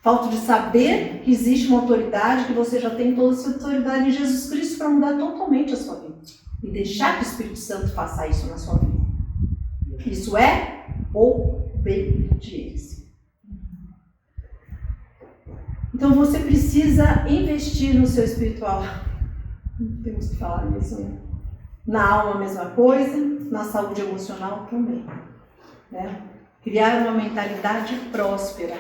S1: Falta de saber que existe uma autoridade, que você já tem toda essa autoridade em Jesus Cristo para mudar totalmente a sua vida. E deixar que o Espírito Santo faça isso na sua vida. Isso é obediência. Então você precisa investir no seu espiritual. Temos que falar nisso, né? Na alma a mesma coisa, na saúde emocional também. Né? Criar uma mentalidade próspera.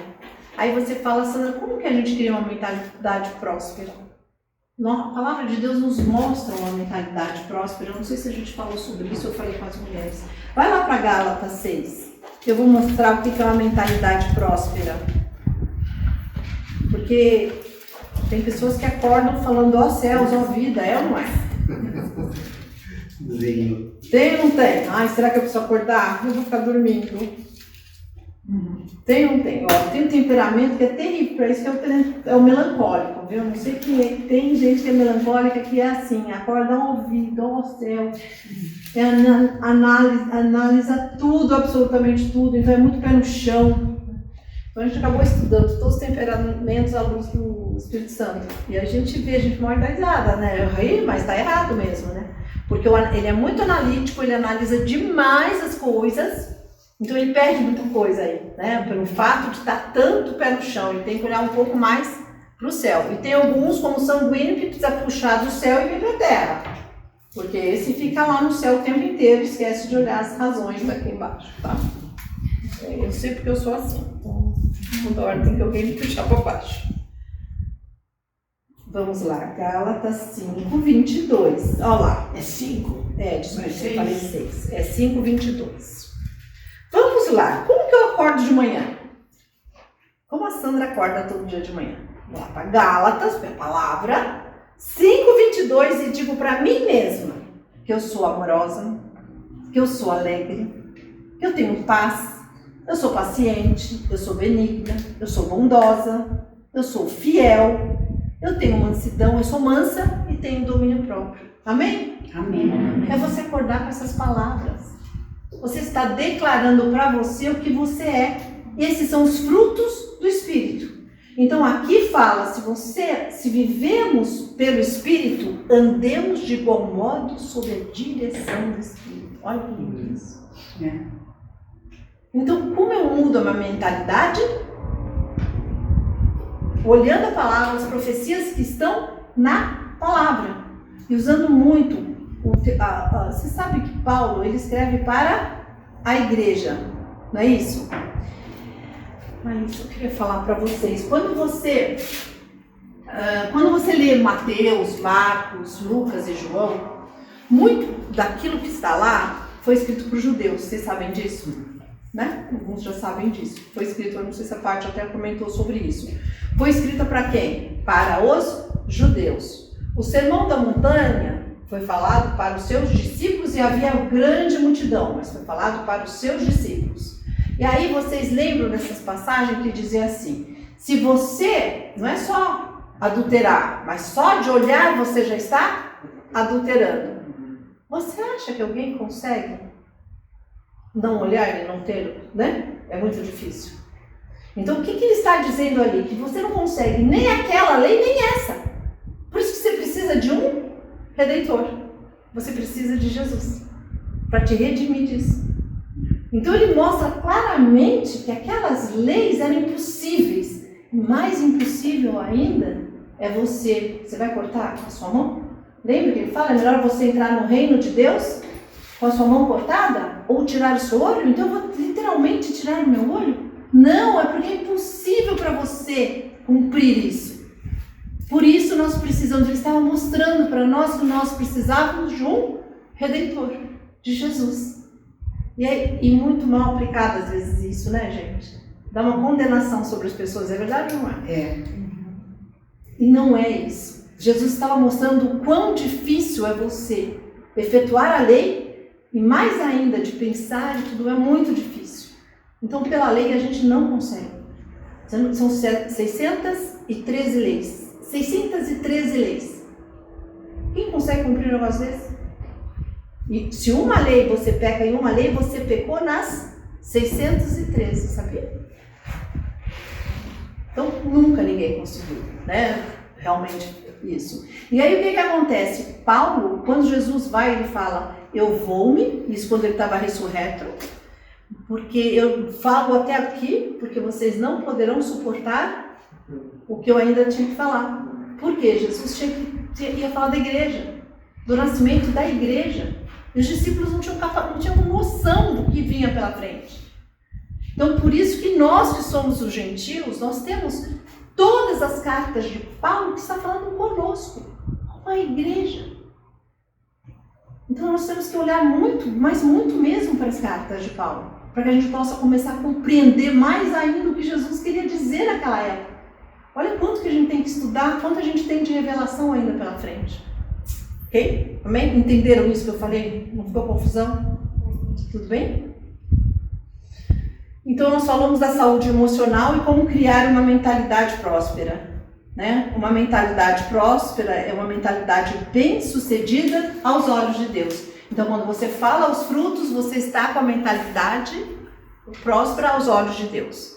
S1: Aí você fala, Sandra, como que a gente cria uma mentalidade próspera? A palavra de Deus nos mostra uma mentalidade próspera. Eu não sei se a gente falou sobre isso, eu falei com as mulheres. Vai lá para Gálatas 6. Eu vou mostrar o que é uma mentalidade próspera. Porque tem pessoas que acordam falando, ó céus, ó vida, é ou não é? Tem ou não tem? Ai, será que eu preciso acordar? Eu vou ficar dormindo. Tem ou não tem? Ó, tem um temperamento que é terrível para isso, que é o melancólico, viu? Não sei quem é, tem gente que é melancólica que é assim, acorda ao ouvido, ó céu, analisa tudo, absolutamente tudo, então é muito pé no chão. Então a gente acabou estudando todos os temperamentos à luz do Espírito Santo. E a gente vê, a gente morre da risada, né? Eu ri, mas está errado mesmo, né? Porque ele é muito analítico, ele analisa demais as coisas. Então ele perde muita coisa aí, né? Pelo fato de estar tanto pé no chão, ele tem que olhar um pouco mais para o céu. E tem alguns, como o sanguíneo, que precisa puxar do céu e vir para a terra. Porque esse fica lá no céu o tempo inteiro, esquece de olhar as razões daqui embaixo, tá? Eu sei porque eu sou assim, então toda hora tem que alguém me puxar para baixo. Vamos lá, Gálatas 5, 22. Olha lá.
S4: É 5?
S1: É, desculpa, eu falei 6. É 5, 22. Vamos lá, como que eu acordo de manhã? Como a Sandra acorda todo dia de manhã? Vou lá para Gálatas, minha palavra, 5:22 e digo para mim mesma que eu sou amorosa, que eu sou alegre, que eu tenho paz, eu sou paciente, eu sou benigna, eu sou bondosa, eu sou fiel, eu tenho mansidão, eu sou mansa e tenho domínio próprio. Amém?
S4: Amém.
S1: É você acordar com essas palavras. Você está declarando para você o que você é. Esses são os frutos do Espírito. Então aqui fala, se vivemos pelo Espírito, andemos de bom modo sob a direção do Espírito. Olha que lindo isso. Então como eu mudo a minha mentalidade? Olhando a palavra, as profecias que estão na palavra. E usando muito. Você sabe que Paulo, ele escreve para a igreja, não é isso? Mas eu queria falar para vocês, quando você lê Mateus, Marcos, Lucas e João, muito daquilo que está lá foi escrito para os judeus, vocês sabem disso? Né? Alguns já sabem disso. Foi escrito, eu não sei se a parte até comentou sobre isso. Foi escrita para quem? Para os judeus. O Sermão da Montanha foi falado para os seus discípulos e havia grande multidão, mas foi falado para os seus discípulos. E aí vocês lembram dessas passagens que dizem assim, se você, não é só adulterar, mas só de olhar você já está adulterando. Você acha que alguém consegue não olhar e não ter, né? É muito difícil. Então o que ele está dizendo ali? Que você não consegue nem aquela lei, nem essa. Por isso que você precisa de um Redentor. Você precisa de Jesus para te redimir disso. Então ele mostra claramente que aquelas leis eram impossíveis. Mais impossível ainda é você. Você vai cortar com a sua mão? Lembra que ele fala? É melhor você entrar no reino de Deus com a sua mão cortada? Ou tirar o seu olho? Então eu vou literalmente tirar o meu olho? Não, é porque é impossível para você cumprir isso. Por isso nós precisamos, ele estava mostrando para nós que nós precisávamos de um Redentor, de Jesus. E muito mal aplicado às vezes isso, né, gente? Dá uma condenação sobre as pessoas, é verdade ou não é?
S4: É.
S1: E não é isso. Jesus estava mostrando o quão difícil é você efetuar a lei e mais ainda de pensar e tudo é muito difícil. Então pela lei a gente não consegue. São 613 leis. 613 leis. Quem consegue cumprir um negócio desse? E se uma lei você peca em uma lei, você pecou nas 613, sabia? Então nunca ninguém conseguiu, né? Realmente isso. E aí o que acontece? Paulo, quando Jesus vai, ele fala, eu vou-me, isso quando ele estava ressurreto, porque eu falo até aqui, porque vocês não poderão suportar o que eu ainda tinha que falar. Por quê? Jesus ia falar da igreja, do nascimento da igreja. E os discípulos não tinham noção do que vinha pela frente. Então, por isso que nós que somos os gentios, nós temos todas as cartas de Paulo que está falando conosco, com a igreja. Então, nós temos que olhar muito, mas muito mesmo para as cartas de Paulo, para que a gente possa começar a compreender mais ainda o que Jesus queria dizer naquela época. Olha quanto que a gente tem que estudar, quanto a gente tem de revelação ainda pela frente. Ok? Amém? Entenderam isso que eu falei? Não ficou confusão? Tudo bem? Então, nós falamos da saúde emocional e como criar uma mentalidade próspera, né? Uma mentalidade próspera é uma mentalidade bem-sucedida aos olhos de Deus. Então, quando você fala os frutos, você está com a mentalidade próspera aos olhos de Deus.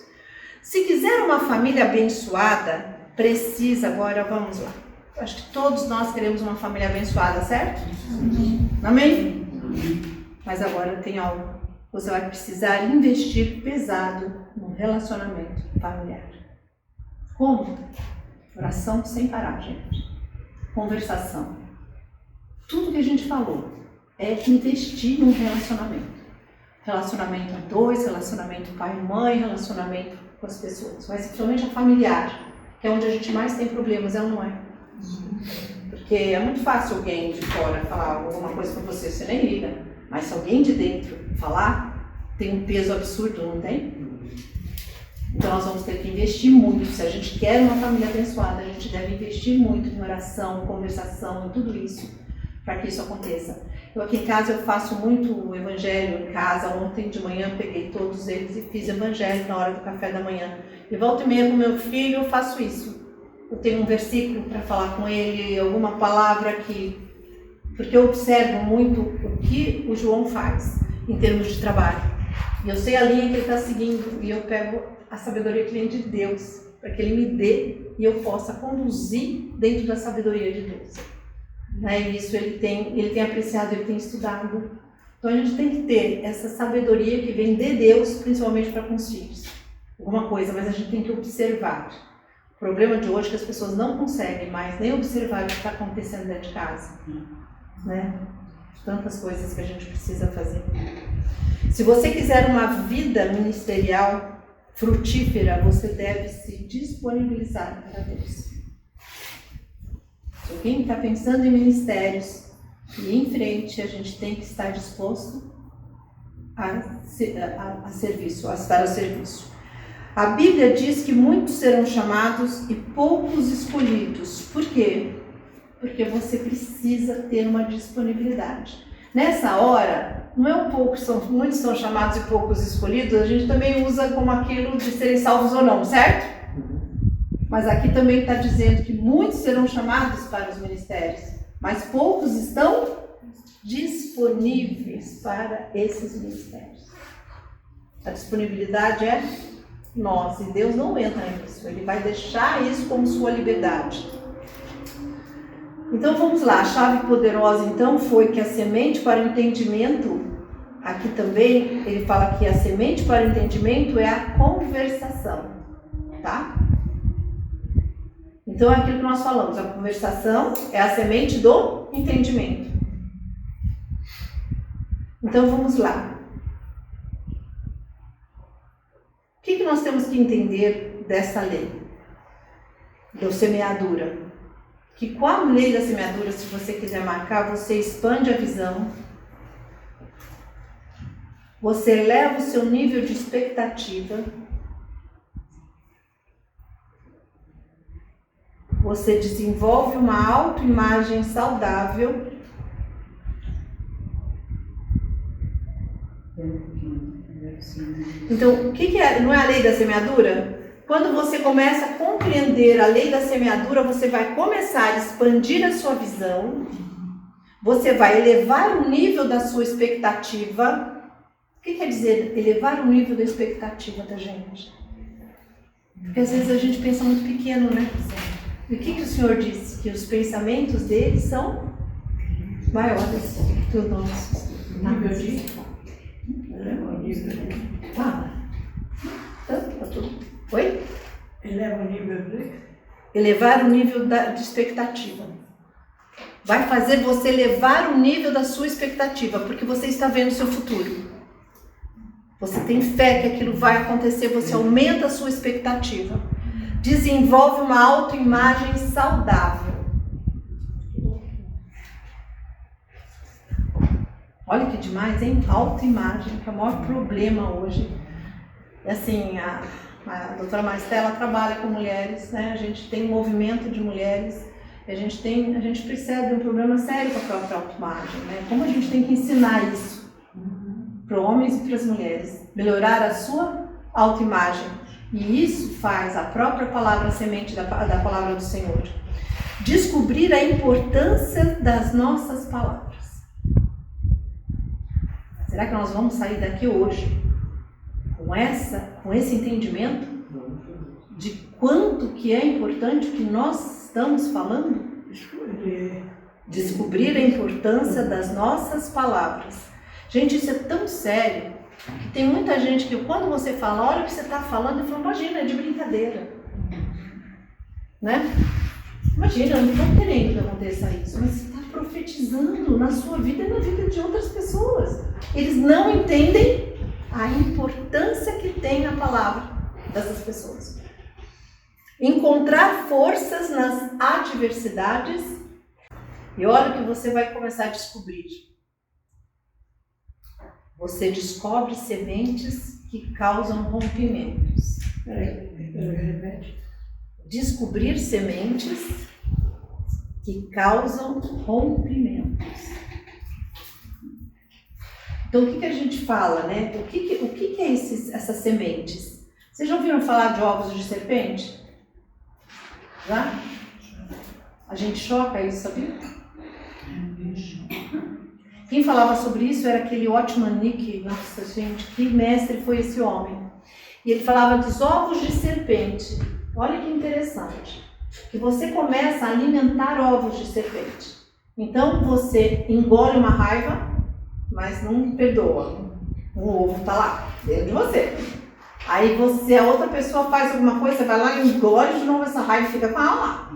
S1: Se quiser uma família abençoada, precisa, agora vamos lá. Acho que todos nós queremos uma família abençoada, certo? Amém? Mas agora tem algo. Você vai precisar investir pesado no relacionamento familiar. Como? Oração sem parar, gente. Conversação. Tudo que a gente falou é investir num relacionamento. Relacionamento a dois, relacionamento pai e mãe, relacionamento com as pessoas. Mas principalmente a familiar, que é onde a gente mais tem problemas, ela não é? Porque é muito fácil alguém de fora falar alguma coisa pra você, você nem liga. Mas se alguém de dentro falar, tem um peso absurdo, não tem? Então nós vamos ter que investir muito. Se a gente quer uma família abençoada, a gente deve investir muito em oração, conversação, em tudo isso, para que isso aconteça. Eu aqui em casa eu faço muito evangelho em casa. Ontem de manhã peguei todos eles e fiz evangelho na hora do café da manhã. E volta e meia com meu filho eu faço isso. Eu tenho um versículo para falar com ele, alguma palavra que... Porque eu observo muito o que o João faz em termos de trabalho. E eu sei a linha que ele está seguindo e eu pego a sabedoria que vem de Deus, para que ele me dê e eu possa conduzir dentro da sabedoria de Deus. E isso ele tem apreciado, ele tem estudado. Então a gente tem que ter essa sabedoria que vem de Deus, principalmente para com os filhos. Alguma coisa, mas a gente tem que observar. O problema de hoje é que as pessoas não conseguem mais nem observar o que está acontecendo dentro de casa. Né? Tantas coisas que a gente precisa fazer. Se você quiser uma vida ministerial frutífera, você deve se disponibilizar para Deus. Se alguém está pensando em ministérios e em frente, a gente tem que estar disposto a serviço, a estar ao serviço. A Bíblia diz que muitos serão chamados e poucos escolhidos. Por quê? Porque você precisa ter uma disponibilidade. Nessa hora, não é um pouco, muitos são chamados e poucos escolhidos, a gente também usa como aquilo de serem salvos ou não, certo? Mas aqui também está dizendo que muitos serão chamados para os ministérios, mas poucos estão disponíveis para esses ministérios. A disponibilidade é nós, e Deus não entra nisso, Ele vai deixar isso como sua liberdade. Então vamos lá, a chave poderosa então foi que a semente para o entendimento, aqui também ele fala que a semente para o entendimento é a conversação, tá? Então é aquilo que nós falamos, a conversação é a semente do entendimento. Então vamos lá. O que nós temos que entender dessa lei? Da semeadura. Que com a lei da semeadura, se você quiser marcar, você expande a visão, você eleva o seu nível de expectativa, você desenvolve uma autoimagem saudável, então, o que é? Não é a lei da semeadura? Quando você começa a compreender a lei da semeadura, você vai começar a expandir a sua visão Você vai elevar o nível da sua expectativa. O que quer dizer elevar o nível da expectativa da gente? Porque às vezes a gente pensa muito pequeno, né? E o que o Senhor disse? Que os pensamentos dele são maiores que os nossos.
S4: Nível de... Eleva o nível de...
S1: Fala. Tá tudo. Oi?
S4: Eleva o nível de...
S1: Elevar o nível de expectativa. Vai fazer você elevar o nível da sua expectativa, porque você está vendo o seu futuro. Você tem fé que aquilo vai acontecer, você aumenta a sua expectativa. Desenvolve uma autoimagem saudável. Olha que demais, hein? Autoimagem, que é o maior problema hoje. Assim, a doutora Maristela trabalha com mulheres, né? A gente tem um movimento de mulheres, a gente percebe um problema sério com a própria autoimagem, né? Como a gente tem que ensinar isso para homens e para as mulheres, melhorar a sua autoimagem. E isso faz a própria palavra semente da palavra do Senhor. Descobrir a importância das nossas palavras. Será que nós vamos sair daqui hoje com esse entendimento de quanto que é importante o que nós estamos falando? Descobrir a importância das nossas palavras. Gente, isso é tão sério que tem muita gente que quando você fala, olha o que você está falando, eu falo, imagina, é de brincadeira. Né? Imagina, eu não estou querendo que aconteça isso, mas você está profetizando na sua vida e na vida de outras pessoas. Eles não entendem a importância que tem a palavra dessas pessoas. Encontrar forças nas adversidades, e olha o que você vai começar a descobrir. Você descobre sementes que causam rompimentos.
S4: Repete.
S1: Descobrir sementes que causam rompimentos. Então, o que a gente fala, né? O que é essas sementes? Vocês já ouviram falar de ovos de serpente? Já? A gente choca isso, sabia? Quem falava sobre isso era aquele Otman Nick. Nossa, gente, que mestre foi esse homem. E ele falava dos ovos de serpente. Olha que interessante. Que você começa a alimentar ovos de serpente. Então, você engole uma raiva, mas não perdoa. Um ovo está lá, dentro de você. Aí a outra pessoa faz alguma coisa, você vai lá e engole de novo essa raiva e fica com ela lá.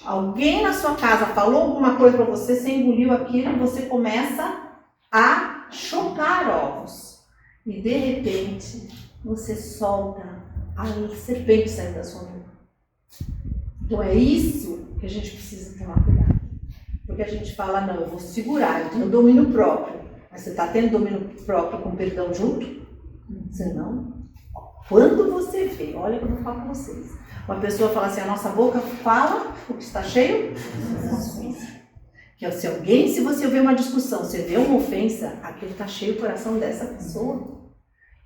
S1: Alguém na sua casa falou alguma coisa para você, você engoliu aquilo e você começa a chocar ovos. E de repente, você solta a serpente saindo da sua boca. Então é isso que a gente precisa tomar cuidado. Porque a gente fala, não, eu vou segurar, eu tenho domínio próprio. Mas você está tendo domínio próprio com perdão junto? Senão, quando você vê, olha o que eu vou falar com vocês. Uma pessoa fala assim, a nossa boca fala o que está cheio? Que se você vê uma discussão, você vê uma ofensa, aquilo está cheio o coração dessa pessoa.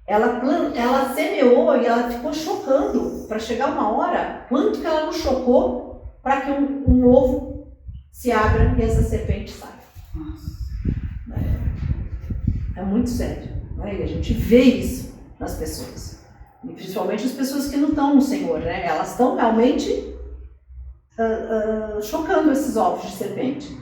S1: Ela semeou e ela ficou chocando para chegar uma hora, quanto que ela não chocou para que um ovo se abra e essa serpente saia. É muito sério, né? E a gente vê isso nas pessoas. E principalmente as pessoas que não estão no Senhor, né? Elas estão realmente chocando esses ovos de serpente.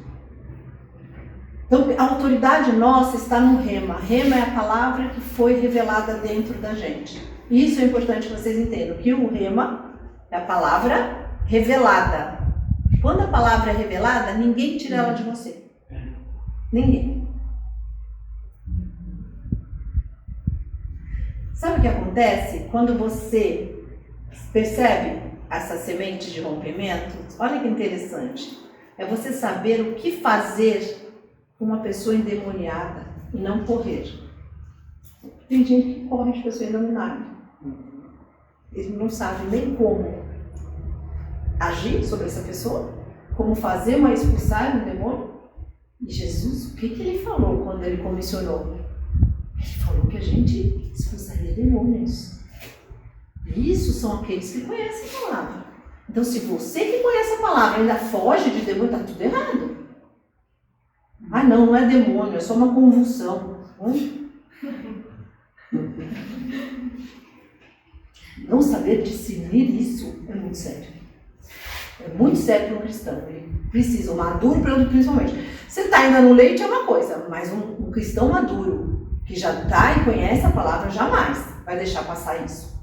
S1: Então, a autoridade nossa está no rema. Rema é a palavra que foi revelada dentro da gente. Isso é importante que vocês entendam, que o rema é a palavra revelada. Quando a palavra é revelada, ninguém tira ela de você. Ninguém. Sabe o que acontece? Quando você percebe essas sementes de rompimento, olha que interessante. É você saber o que fazer com uma pessoa endemoniada e não correr. Tem gente que corre de pessoa endemoniada. Ele não sabe nem como agir sobre essa pessoa, como fazer uma expulsar um demônio. E Jesus, o que ele falou quando ele comissionou? Ele falou que a gente expulsaria demônios. E isso são aqueles que conhecem a palavra. Então, se você que conhece a palavra ainda foge de demônio, está tudo errado. Ah, não é demônio, é só uma convulsão. Não saber discernir isso é muito sério. É muito sério para um cristão. Ele precisa, um maduro principalmente. Você está ainda no leite é uma coisa, mas um cristão maduro, que já está e conhece a palavra, jamais vai deixar passar isso.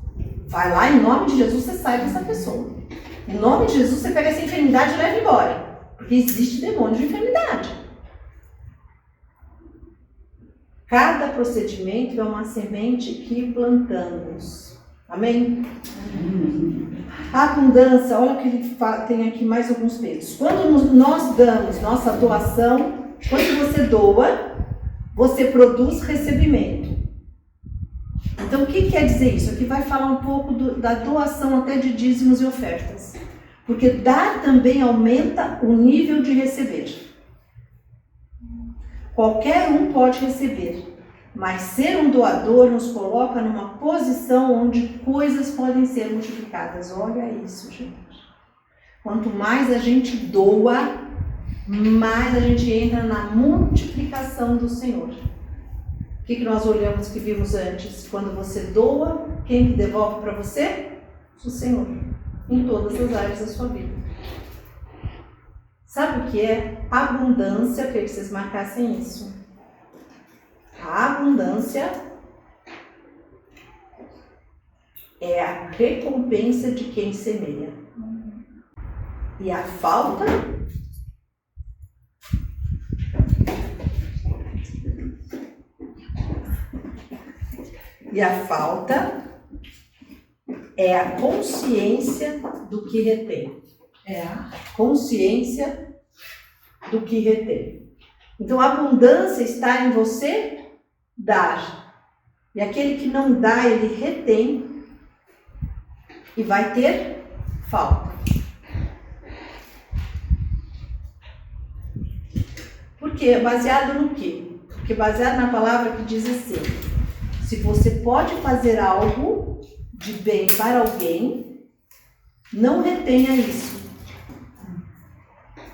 S1: Vai lá, em nome de Jesus, você sai dessa pessoa. Em nome de Jesus, você pega essa enfermidade e leva embora. Porque existe demônio de enfermidade. Cada procedimento é uma semente que plantamos. Amém? A abundância, olha que ele tem aqui mais alguns textos. Quando nós damos nossa doação, quando você doa, você produz recebimento. Então, o que quer dizer isso? Aqui vai falar um pouco da doação até de dízimos e ofertas. Porque dar também aumenta o nível de receber. Qualquer um pode receber. Mas ser um doador nos coloca numa posição onde coisas podem ser multiplicadas. Olha isso, gente. Quanto mais a gente doa, mais a gente entra na multiplicação do Senhor. O que nós olhamos, que vimos antes? Quando você doa, quem que devolve para você? O Senhor. Em todas as áreas da sua vida. Sabe o que é abundância? Eu queria que vocês marcassem isso. A abundância é a recompensa de quem semeia. E a falta é a consciência do que retém. É a consciência do que retém. Então, a abundância está em você dar. E aquele que não dá, ele retém e vai ter falta. Por quê? Baseado no quê? Porque baseado na palavra que diz assim: se você pode fazer algo de bem para alguém, não retenha isso.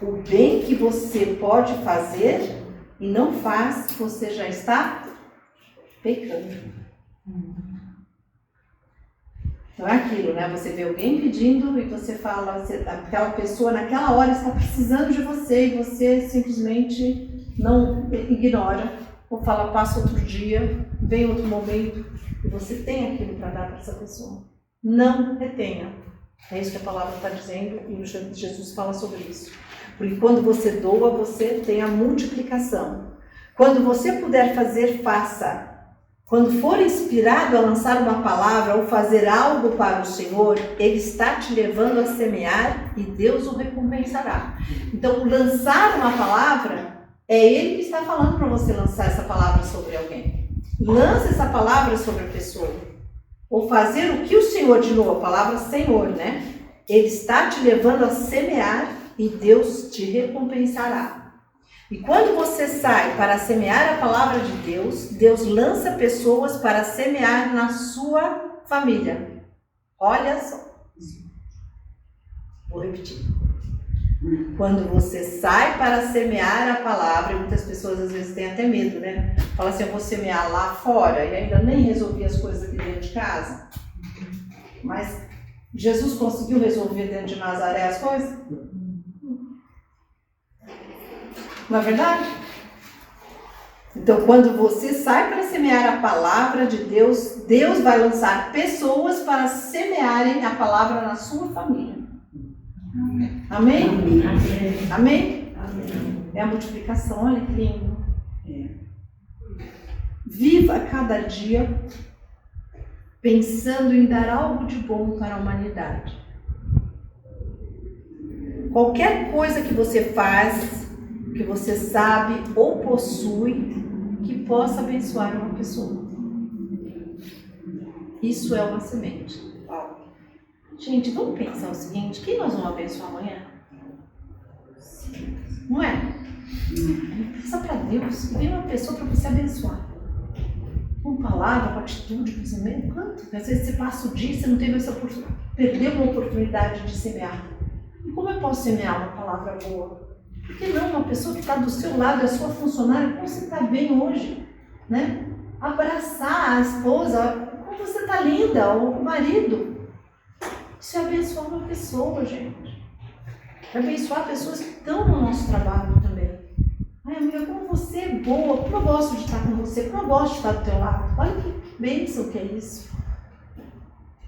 S1: O bem que você pode fazer e não faz, você já está pecando. Então é aquilo, né? Você vê alguém pedindo e você fala, aquela pessoa naquela hora está precisando de você e você simplesmente não ignora ou fala, passa outro dia, vem outro momento e você tem aquilo para dar para essa pessoa. Não retenha. É isso que a palavra está dizendo e Jesus fala sobre isso. Porque quando você doa, você tem a multiplicação. Quando você puder fazer, faça. Quando for inspirado a lançar uma palavra ou fazer algo para o Senhor, Ele está te levando a semear e Deus o recompensará. Então, lançar uma palavra, é Ele que está falando para você lançar essa palavra sobre alguém. Lance essa palavra sobre a pessoa. Ou fazer o que o Senhor, de novo, a palavra Senhor, né? Ele está te levando a semear e Deus te recompensará. E quando você sai para semear a palavra de Deus, Deus lança pessoas para semear na sua família. Olha só. Vou repetir. Quando você sai para semear a palavra, muitas pessoas às vezes têm até medo, né? Fala assim, eu vou semear lá fora e ainda nem resolvi as coisas aqui dentro de casa. Mas Jesus conseguiu resolver dentro de Nazaré as coisas? Não é verdade? Então, quando você sai para semear a palavra de Deus, Deus vai lançar pessoas para semearem a palavra na sua família. Amém? Amém? Amém? Amém. É a multiplicação, olha que lindo. Viva cada dia pensando em dar algo de bom para a humanidade. Qualquer coisa que você faz, que você sabe ou possui, que possa abençoar uma pessoa. Isso é uma semente. Gente, vamos pensar o seguinte, quem nós vamos abençoar amanhã? Não é? Pensa para Deus, que vem uma pessoa para você abençoar. Com palavra, com atitude, com pensamento, quanto? Às vezes você passa o dia e você não teve essa oportunidade, perdeu uma oportunidade de semear. E como eu posso semear uma palavra boa? Por que não uma pessoa que está do seu lado, é sua funcionária, como você está bem hoje, né? Abraçar a esposa, como você está linda, o marido. Isso é abençoar uma pessoa, gente. É abençoar pessoas que estão no nosso trabalho também. Ai, amiga, como você é boa, como eu gosto de estar com você, como eu gosto de estar do teu lado. Olha que bênção que é isso.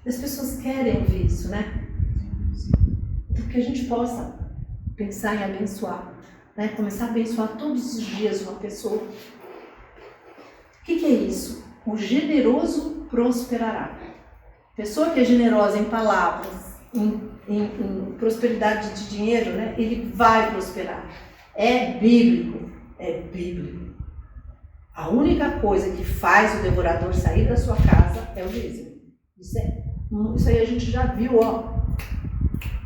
S1: As pessoas querem ouvir isso, né? Então, que a gente possa pensar em abençoar, né? Começar a abençoar todos os dias uma pessoa. O que é isso? O generoso prosperará. Pessoa que é generosa em palavras, em prosperidade de dinheiro, né? Ele vai prosperar. É bíblico. É bíblico. A única coisa que faz o devorador sair da sua casa é o dízimo. Isso aí a gente já viu, ó.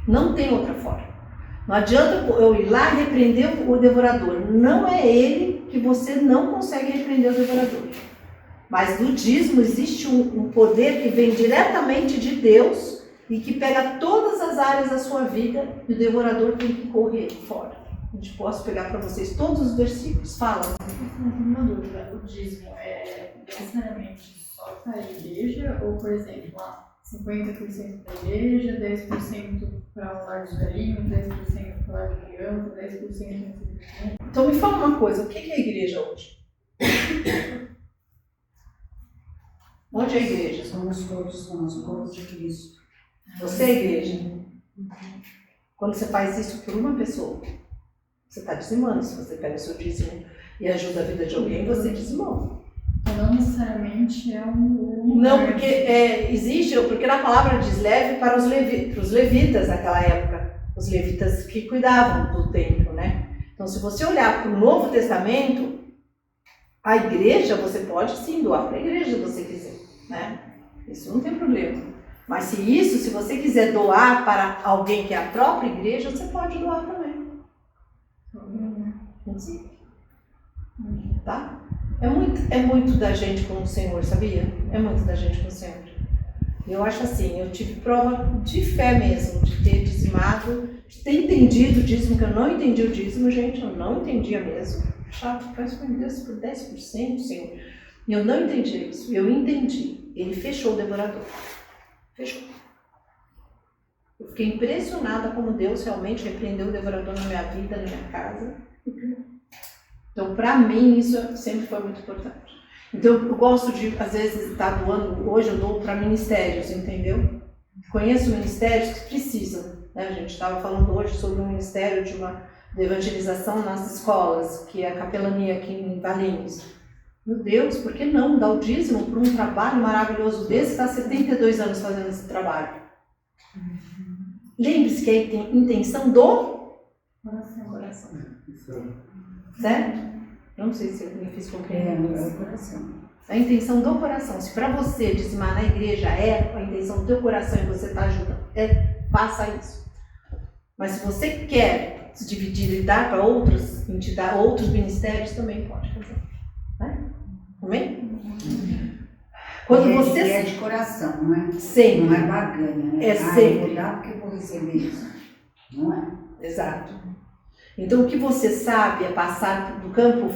S1: Não tem outra forma. Não adianta eu ir lá e repreender o devorador. Não é ele que você não consegue repreender o devorador. Mas no dízimo existe um poder que vem diretamente de Deus e que pega todas as áreas da sua vida e o devorador tem que correr fora. A gente posso pegar para vocês todos os versículos. Fala.
S5: Uma dúvida. O dízimo é necessariamente só para a igreja ou, por exemplo, 50% para a igreja, 10% para o lar de velhinho, 10% para o lar de criança, 10% para
S1: Então me fala uma coisa, o que é a igreja hoje? Onde é a igreja?
S4: Somos todos nós, o corpo de Cristo.
S1: Você é a igreja. Quando você faz isso por uma pessoa, você está dizimando. Se você pega o seu dízimo e ajuda a vida de alguém, você dizimou.
S5: Não necessariamente é um...
S1: Não, porque existe, porque na palavra diz leve para os levitas naquela época, os levitas que cuidavam do templo, né? Então, se você olhar para o Novo Testamento, a igreja, você pode sim doar para a igreja se você quiser, né? Isso não tem problema. Mas se você quiser doar para alguém que é a própria igreja, você pode doar também. Sim. Tá? É muito da gente com o Senhor, sabia? É muito da gente com o Senhor. Eu acho assim, eu tive prova de fé mesmo, de ter dizimado, de ter entendido o dízimo, que eu não entendi o dízimo, gente, eu não entendia mesmo. Chato, faz com Deus por 10%, Senhor. E eu não entendi isso, eu entendi. Ele fechou o devorador. Fechou. Eu fiquei impressionada como Deus realmente repreendeu o devorador na minha vida, na minha casa. Então, para mim, isso sempre foi muito importante. Então, eu gosto de, às vezes, estar doando, hoje eu dou para ministérios, entendeu? Conheço ministérios que precisam, né? A gente estava falando hoje sobre um ministério de evangelização nas escolas, que é a capelania aqui em Valinhos. Meu Deus, por que não dar o dízimo para um trabalho maravilhoso desse que está há 72 anos fazendo esse trabalho? Lembre-se que é a intenção do coração. Certo? Não sei se eu me fiz compreender.
S4: É o coração.
S1: A intenção do coração. Se para você dizimar na igreja é a intenção do teu coração e você está ajudando, faça isso. Mas se você quer se dividir e dar para outras entidades, outros ministérios, também pode fazer. Né? Amém? Quando você
S4: é de coração, não é?
S1: Sempre.
S4: Não é barganha, né?
S1: É sempre.
S4: Eu vou dar porque eu vou receber isso. Não é?
S1: Exato. Então, o que você sabe é passar do campo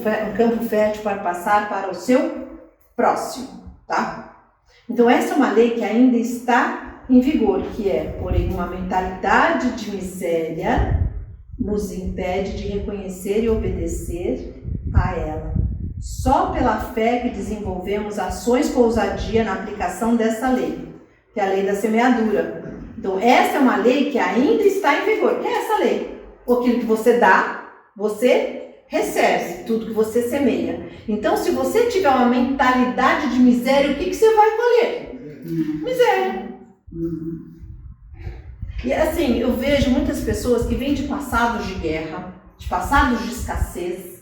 S1: fértil para passar para o seu próximo, tá? Então, essa é uma lei que ainda está em vigor, que é, porém, uma mentalidade de miséria nos impede de reconhecer e obedecer a ela. Só pela fé que desenvolvemos ações com ousadia na aplicação dessa lei, que é a lei da semeadura. Então, essa é uma lei que ainda está em vigor. O que é essa lei? Aquilo que você dá, você recebe. Tudo que você semeia. Então, se você tiver uma mentalidade de miséria, o que você vai colher? Miséria. E assim, eu vejo muitas pessoas que vêm de passados de guerra, de passados de escassez,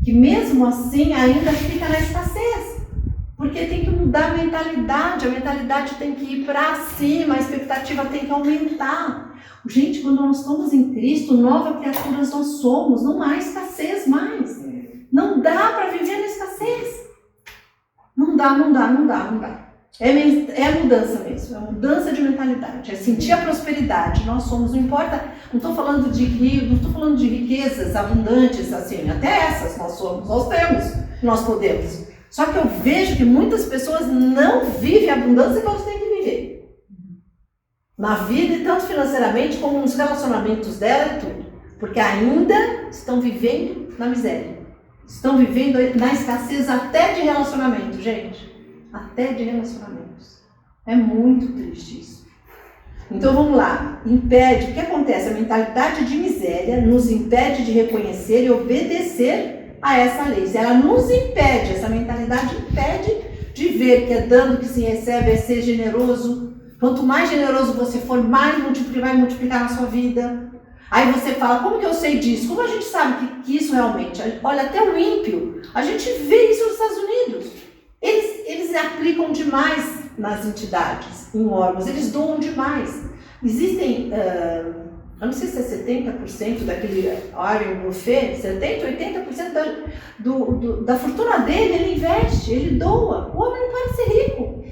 S1: que mesmo assim ainda fica na escassez. Porque tem que mudar a mentalidade tem que ir para cima, a expectativa tem que aumentar. Gente, quando nós estamos em Cristo, nova criaturas nós somos, não há escassez mais. Não dá para viver na escassez. Não dá. É mudança mesmo, é mudança de mentalidade, é sentir a prosperidade. Nós somos, não importa, não estou falando de rio, não estou falando de riquezas abundantes, assim, até essas nós somos, nós temos, nós podemos. Só que eu vejo que muitas pessoas não vivem a abundância que elas têm que viver. Na vida, e tanto financeiramente como nos relacionamentos dela e tudo. Porque ainda estão vivendo na miséria. Estão vivendo na escassez até de relacionamento, gente. Até de relacionamentos. É muito triste isso. Então vamos lá. Impede, o que acontece? A mentalidade de miséria nos impede de reconhecer e obedecer a essa lei. Se ela nos impede, essa mentalidade impede de ver que é dando que se recebe, é ser generoso. Quanto mais generoso você for, mais vai multiplicar na sua vida. Aí você fala, como que eu sei disso? Como a gente sabe que isso realmente? Olha, até o ímpio, a gente vê isso nos Estados Unidos. Eles aplicam demais nas entidades, em órgãos, eles doam demais. Existem, eu não sei se é 70% daquele Warren Buffett, 70%, 80% da fortuna dele, ele investe, ele doa. O homem não pode ser rico.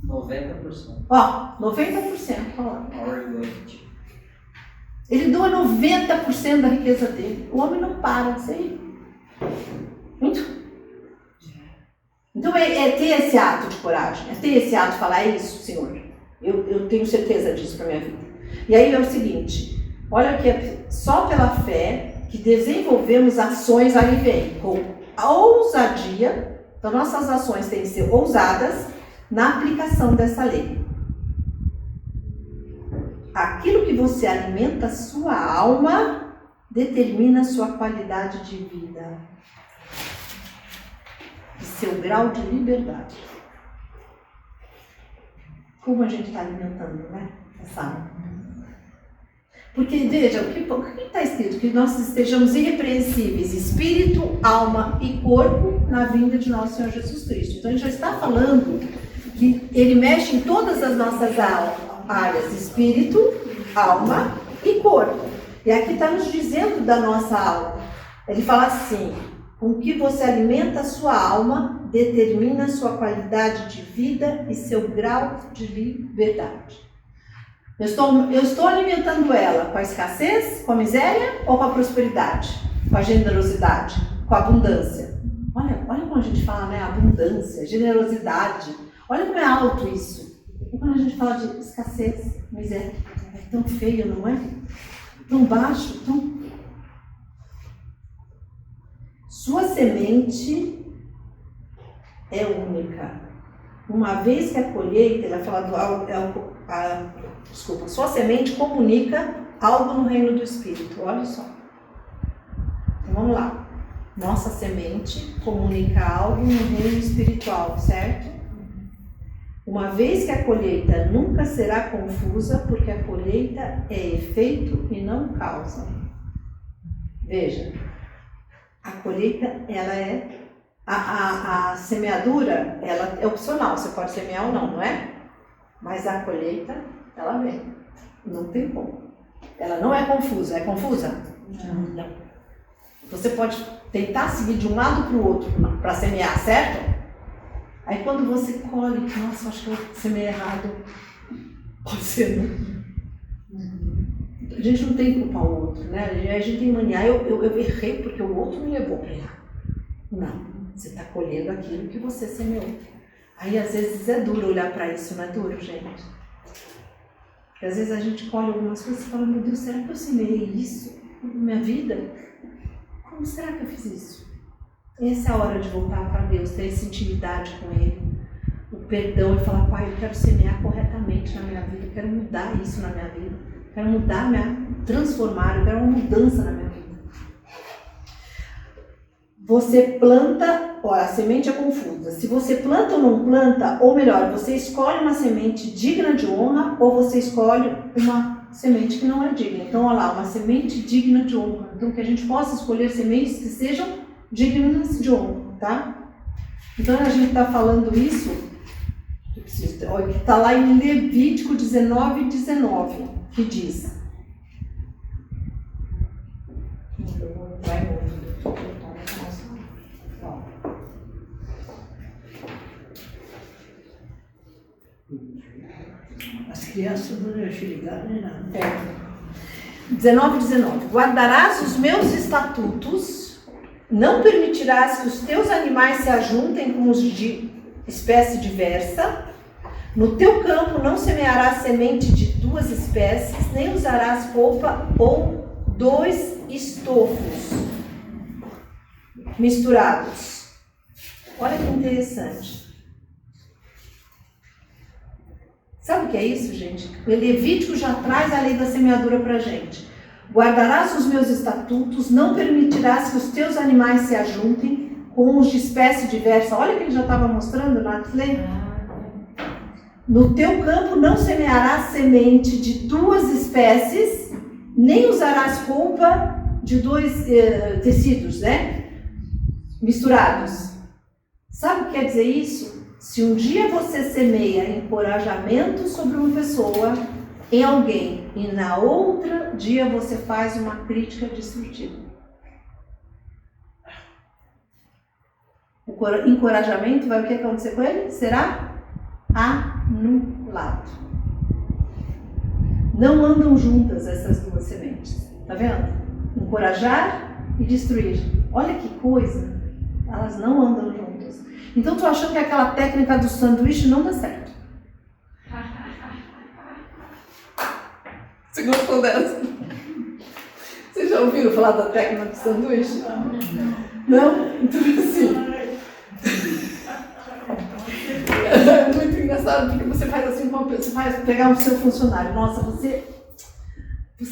S4: 90%.
S1: Ó, 90%, olha lá.
S4: Warren Buffett.
S1: Ele doa 90% da riqueza dele. O homem não para de ser rico. Muito. Então é ter esse ato de coragem, é ter esse ato de falar, é isso, Senhor. Eu tenho certeza disso para minha vida. E aí é o seguinte, olha que é só pela fé que desenvolvemos ações, aí vem, com a ousadia, então nossas ações têm que ser ousadas na aplicação dessa lei. Aquilo que você alimenta a sua alma determina a sua qualidade de vida e seu grau de liberdade. Como a gente está alimentando, né? Essa alma. Porque, veja, o que está escrito? Que nós estejamos irrepreensíveis, espírito, alma e corpo, na vinda de nosso Senhor Jesus Cristo. Então, ele já está falando que ele mexe em todas as nossas áreas, espírito, alma e corpo. E aqui está nos dizendo da nossa alma. Ele fala assim, com que você alimenta a sua alma, determina a sua qualidade de vida e seu grau de liberdade. Eu estou alimentando ela com a escassez, com a miséria ou com a prosperidade? Com a generosidade, com a abundância? Olha como a gente fala, né? Abundância, generosidade. Olha como é alto isso. E quando a gente fala de escassez, miséria, é tão feio, não é? Tão baixo, tão... Sua semente é única. Uma vez que a colheita, ela fala sua semente comunica algo no reino do Espírito. Olha só. Então vamos lá. Nossa semente comunica algo no reino espiritual, certo? Uma vez que a colheita nunca será confusa, porque a colheita é efeito e não causa. Veja, a colheita, ela é... A semeadura, ela é opcional, você pode semear ou não, não é? Mas a colheita, ela vem. Não tem como. Ela não é confusa. É confusa? Não. Você pode tentar seguir de um lado para o outro para semear, certo? Aí quando você colhe, nossa, acho que eu semeei errado. Pode ser, não? A gente não tem que culpar o outro, né? A gente tem mania, eu errei porque o outro me levou para errar. Não. Você está colhendo aquilo que você semeou. Aí, às vezes, é duro olhar para isso, não é duro, gente? Porque, às vezes, a gente colhe algumas coisas e fala, meu Deus, será que eu semeei isso na minha vida? Como será que eu fiz isso? Essa é a hora de voltar para Deus, ter essa intimidade com Ele. O perdão e falar, Pai, eu quero semear corretamente na minha vida, eu quero mudar isso na minha vida, eu quero mudar, transformar, eu quero uma mudança na minha vida. Você planta, olha, a semente é confusa. Se você planta ou não planta, ou melhor, você escolhe uma semente digna de honra ou você escolhe uma semente que não é digna. Então, olha lá, uma semente digna de honra. Então, que a gente possa escolher sementes que sejam dignas de honra, tá? Então, a gente está falando isso, que está lá em Levítico 19:19, que diz...
S4: As crianças não iam ligar nem nada.
S1: 19. Guardarás os meus estatutos, não permitirás que os teus animais se ajuntem com os de espécie diversa. No teu campo não semearás semente de 2 espécies, nem usarás roupa ou 2 estofos misturados. Olha que interessante. Sabe o que é isso, gente? O Levítico já traz a lei da semeadura para a gente. Guardarás os meus estatutos, não permitirás que os teus animais se ajuntem com os de espécie diversa. Olha o que ele já estava mostrando lá, falei. No teu campo não semearás semente de 2 espécies, nem usarás roupa de 2 tecidos, né? Misturados. Sabe o que quer dizer isso? Se um dia você semeia encorajamento sobre uma pessoa, em alguém, e na outra dia você faz uma crítica destrutiva. O encorajamento vai o que acontecer com ele? Será anulado. Não andam juntas essas 2 sementes. Tá vendo? Encorajar e destruir. Olha que coisa. Elas não andam juntas. Então tu achando que aquela técnica do sanduíche não dá certo. Você gostou dessa? Vocês já ouviram falar da técnica do sanduíche? Não? Então assim. É muito engraçado porque você faz assim com uma pessoa, você faz pegar o seu funcionário. Nossa, você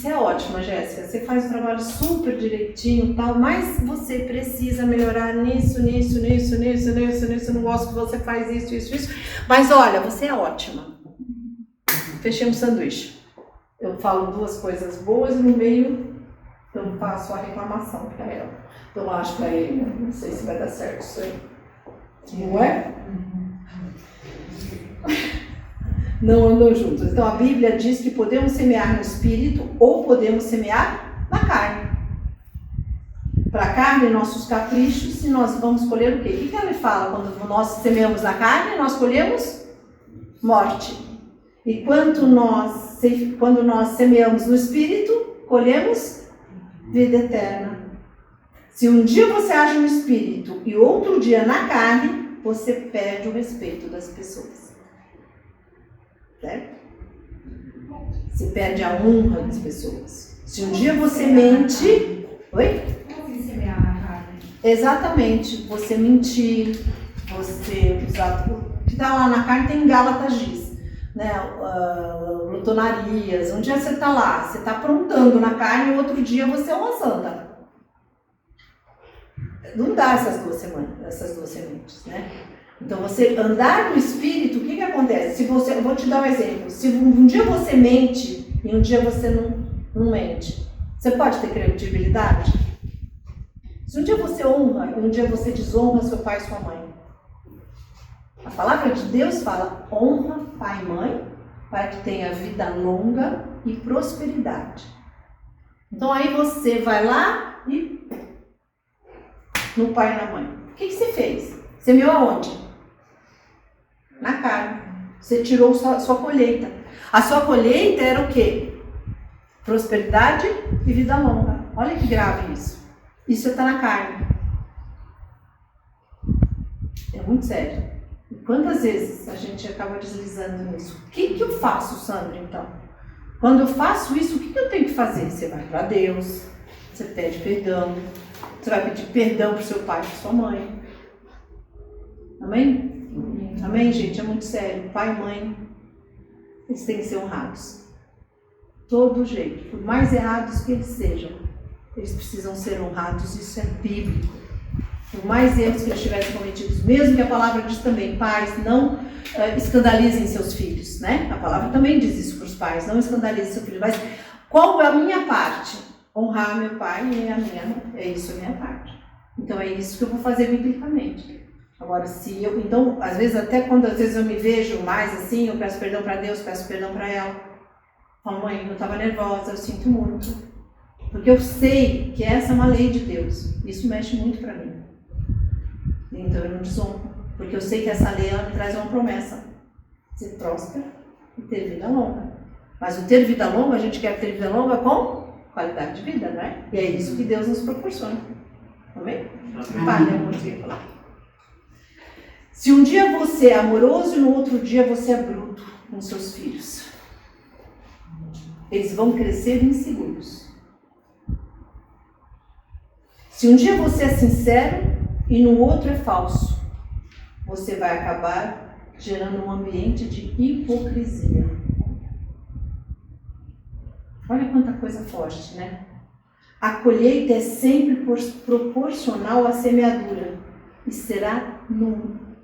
S1: é ótima, Jéssica. Você faz o trabalho super direitinho e tal, mas você precisa melhorar nisso. Eu não gosto que você faz isso. Mas olha, você é ótima. Fechei um sanduíche. Eu falo 2 coisas boas e no meio eu faço a reclamação para ela. Então eu acho para ele, não sei se vai dar certo isso aí. Não é? Não andam juntos. Então a Bíblia diz que podemos semear no espírito ou podemos semear na carne. Para a carne, nossos caprichos, e nós vamos colher o quê? O que ela fala? Quando nós semeamos na carne, nós colhemos morte. E quando nós semeamos no espírito, colhemos vida eterna. Se um dia você age no espírito e outro dia na carne, você perde o respeito das pessoas. Certo? Você perde a honra das pessoas. Se um dia você mente... Oi?
S3: Como semear na carne?
S1: Exatamente. Você mentir, você usar... O que está lá na carne tem Gálatas diz. Né, glutonarias, um dia você está lá, você está aprontando na carne e outro dia você é uma santa. Não dá essas duas sementes, né? Então você andar no espírito, o que acontece? Se você, eu vou te dar um exemplo, se um dia você mente e um dia você não mente, você pode ter credibilidade? Se um dia você honra e um dia você desonra seu pai e sua mãe, a palavra de Deus fala, honra pai e mãe, para que tenha vida longa e prosperidade. Então aí você vai lá e no pai e na mãe. O que você fez? Semeou aonde? Na carne. Você tirou sua colheita. A sua colheita era o quê? Prosperidade e vida longa. Olha que grave isso. Isso está na carne. É muito sério. Quantas vezes a gente acaba deslizando nisso? O que eu faço, Sandra, então? Quando eu faço isso, o que eu tenho que fazer? Você vai para Deus, você pede perdão, você vai pedir perdão para o seu pai e para sua mãe. Amém? Amém, gente? É muito sério. Pai e mãe, eles têm que ser honrados. Todo jeito. Por mais errados que eles sejam, eles precisam ser honrados. Isso é bíblico. Por mais erros que eles tivessem cometidos, mesmo que a palavra diz também, pais, não escandalizem seus filhos, né? A palavra também diz isso para os pais, não escandalizem seus filhos. Mas qual é a minha parte? Honrar meu pai é isso a minha parte. Então é isso que eu vou fazer biblicamente. Agora, então, às vezes, até quando às vezes eu me vejo mais assim, eu peço perdão para Deus, peço perdão para ela. Falo, mãe, eu estava nervosa, eu sinto muito. Porque eu sei que essa é uma lei de Deus. Isso mexe muito para mim. Então eu não desonro, porque eu sei que essa lei ela me traz uma promessa. ser próspero e ter vida longa. Mas o ter vida longa, a gente quer ter vida longa com qualidade de vida, não é? E é isso que Deus nos proporciona. Amém? Pai, né, amor, ia falar. Se um dia você é amoroso e no outro dia você é bruto com seus filhos, eles vão crescer inseguros. Se um dia você é sincero e no outro é falso, você vai acabar gerando um ambiente de hipocrisia. Olha quanta coisa forte, né? A colheita é sempre proporcional à semeadura e será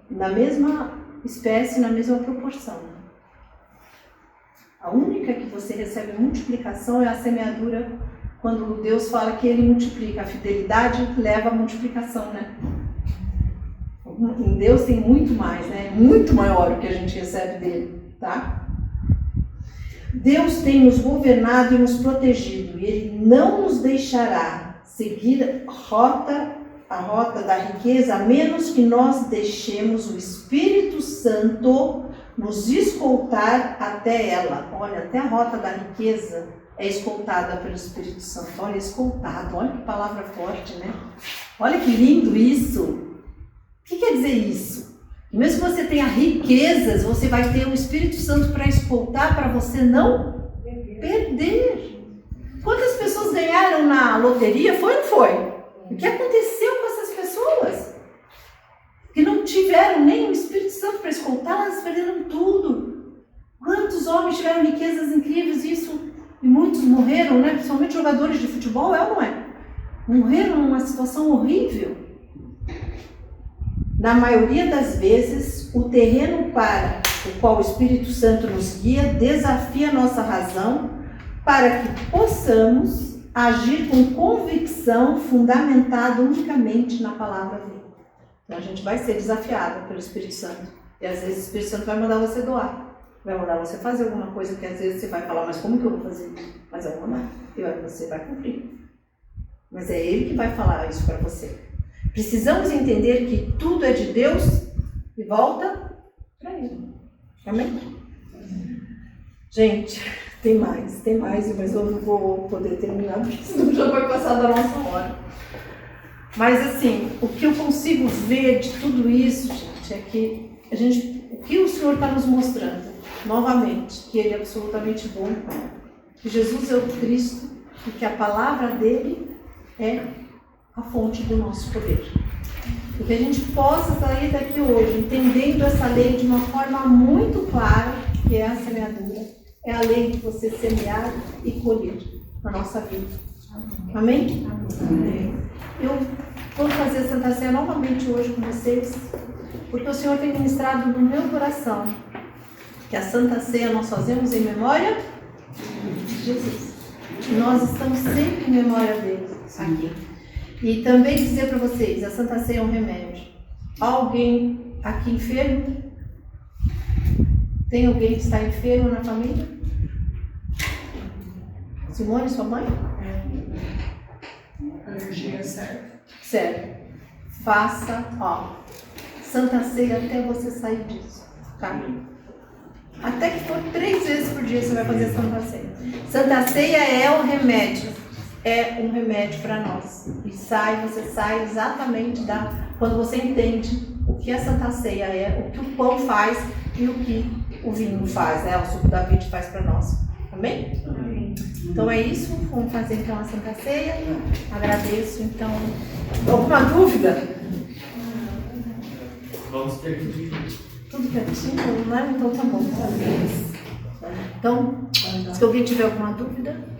S1: na mesma espécie, na mesma proporção. A única que você recebe multiplicação é a semeadura, quando Deus fala que Ele multiplica. A fidelidade leva à multiplicação, né? Em Deus tem muito mais, né? Muito maior o que a gente recebe dele, tá? Deus tem nos governado e nos protegido, e Ele não nos deixará seguir a rota da riqueza, a menos que nós deixemos o Espírito Santo nos escoltar até ela. Olha, até a rota da riqueza é escoltada pelo Espírito Santo. Olha, escoltado, olha que palavra forte, né? Olha que lindo isso. O que quer dizer isso? Mesmo que você tenha riquezas, você vai ter o Espírito Santo para escoltar, para você não perder. Quantas pessoas ganharam na loteria? Foi ou não foi? O que aconteceu com essas pessoas? Que não tiveram nem o Espírito Santo para escoltar, elas perderam tudo. Quantos homens tiveram riquezas incríveis, isso, e muitos morreram, né? Principalmente jogadores de futebol, é ou não é? Morreram numa situação horrível. Na maioria das vezes, o terreno para o qual o Espírito Santo nos guia desafia nossa razão para que possamos agir com convicção fundamentada unicamente na palavra dele. Então a gente vai ser desafiada pelo Espírito Santo. E às vezes o Espírito Santo vai mandar você doar. Vai mandar você fazer alguma coisa que às vezes você vai falar, mas como que eu vou fazer? Mas eu vou mandar. E você vai cumprir. Mas é Ele que vai falar isso para você. Precisamos entender que tudo é de Deus e volta para Ele. Amém? Gente, tem mais, mas eu não vou poder terminar, porque senão já vai passar da nossa hora. Mas assim, o que eu consigo ver de tudo isso, gente, é que o que o Senhor está nos mostrando, novamente, que Ele é absolutamente bom, que Jesus é o Cristo e que a palavra dele é a fonte do nosso poder. E que a gente possa sair daqui hoje entendendo essa lei de uma forma muito clara, que é a semeadura. É a lei de você semear e colher na nossa vida. Amém? Amém. Eu vou fazer a Santa Ceia novamente hoje com vocês, porque o Senhor tem ministrado no meu coração que a Santa Ceia nós fazemos em memória de Jesus. E nós estamos sempre em memória dele aqui. E também dizer para vocês, a Santa Ceia é um remédio. Alguém aqui enfermo? Tem alguém que está enfermo na família? Simone, sua mãe?
S5: Alergia serve.
S1: Serve. Faça, Santa Ceia até você sair disso, tá? Até que for 3 vezes por dia você vai fazer Santa Ceia. Santa Ceia é o remédio. É um remédio para nós. E você sai exatamente quando você entende o que a Santa Ceia é, o que o pão faz e o que o vinho faz, né? O suco da vida faz para nós. Amém? Amém? Então é isso. Vamos fazer então a Santa Ceia. Agradeço. Então, alguma dúvida?
S2: Vamos ter
S1: tudo quietinho, né? Então tá bom. Então, se alguém tiver alguma dúvida.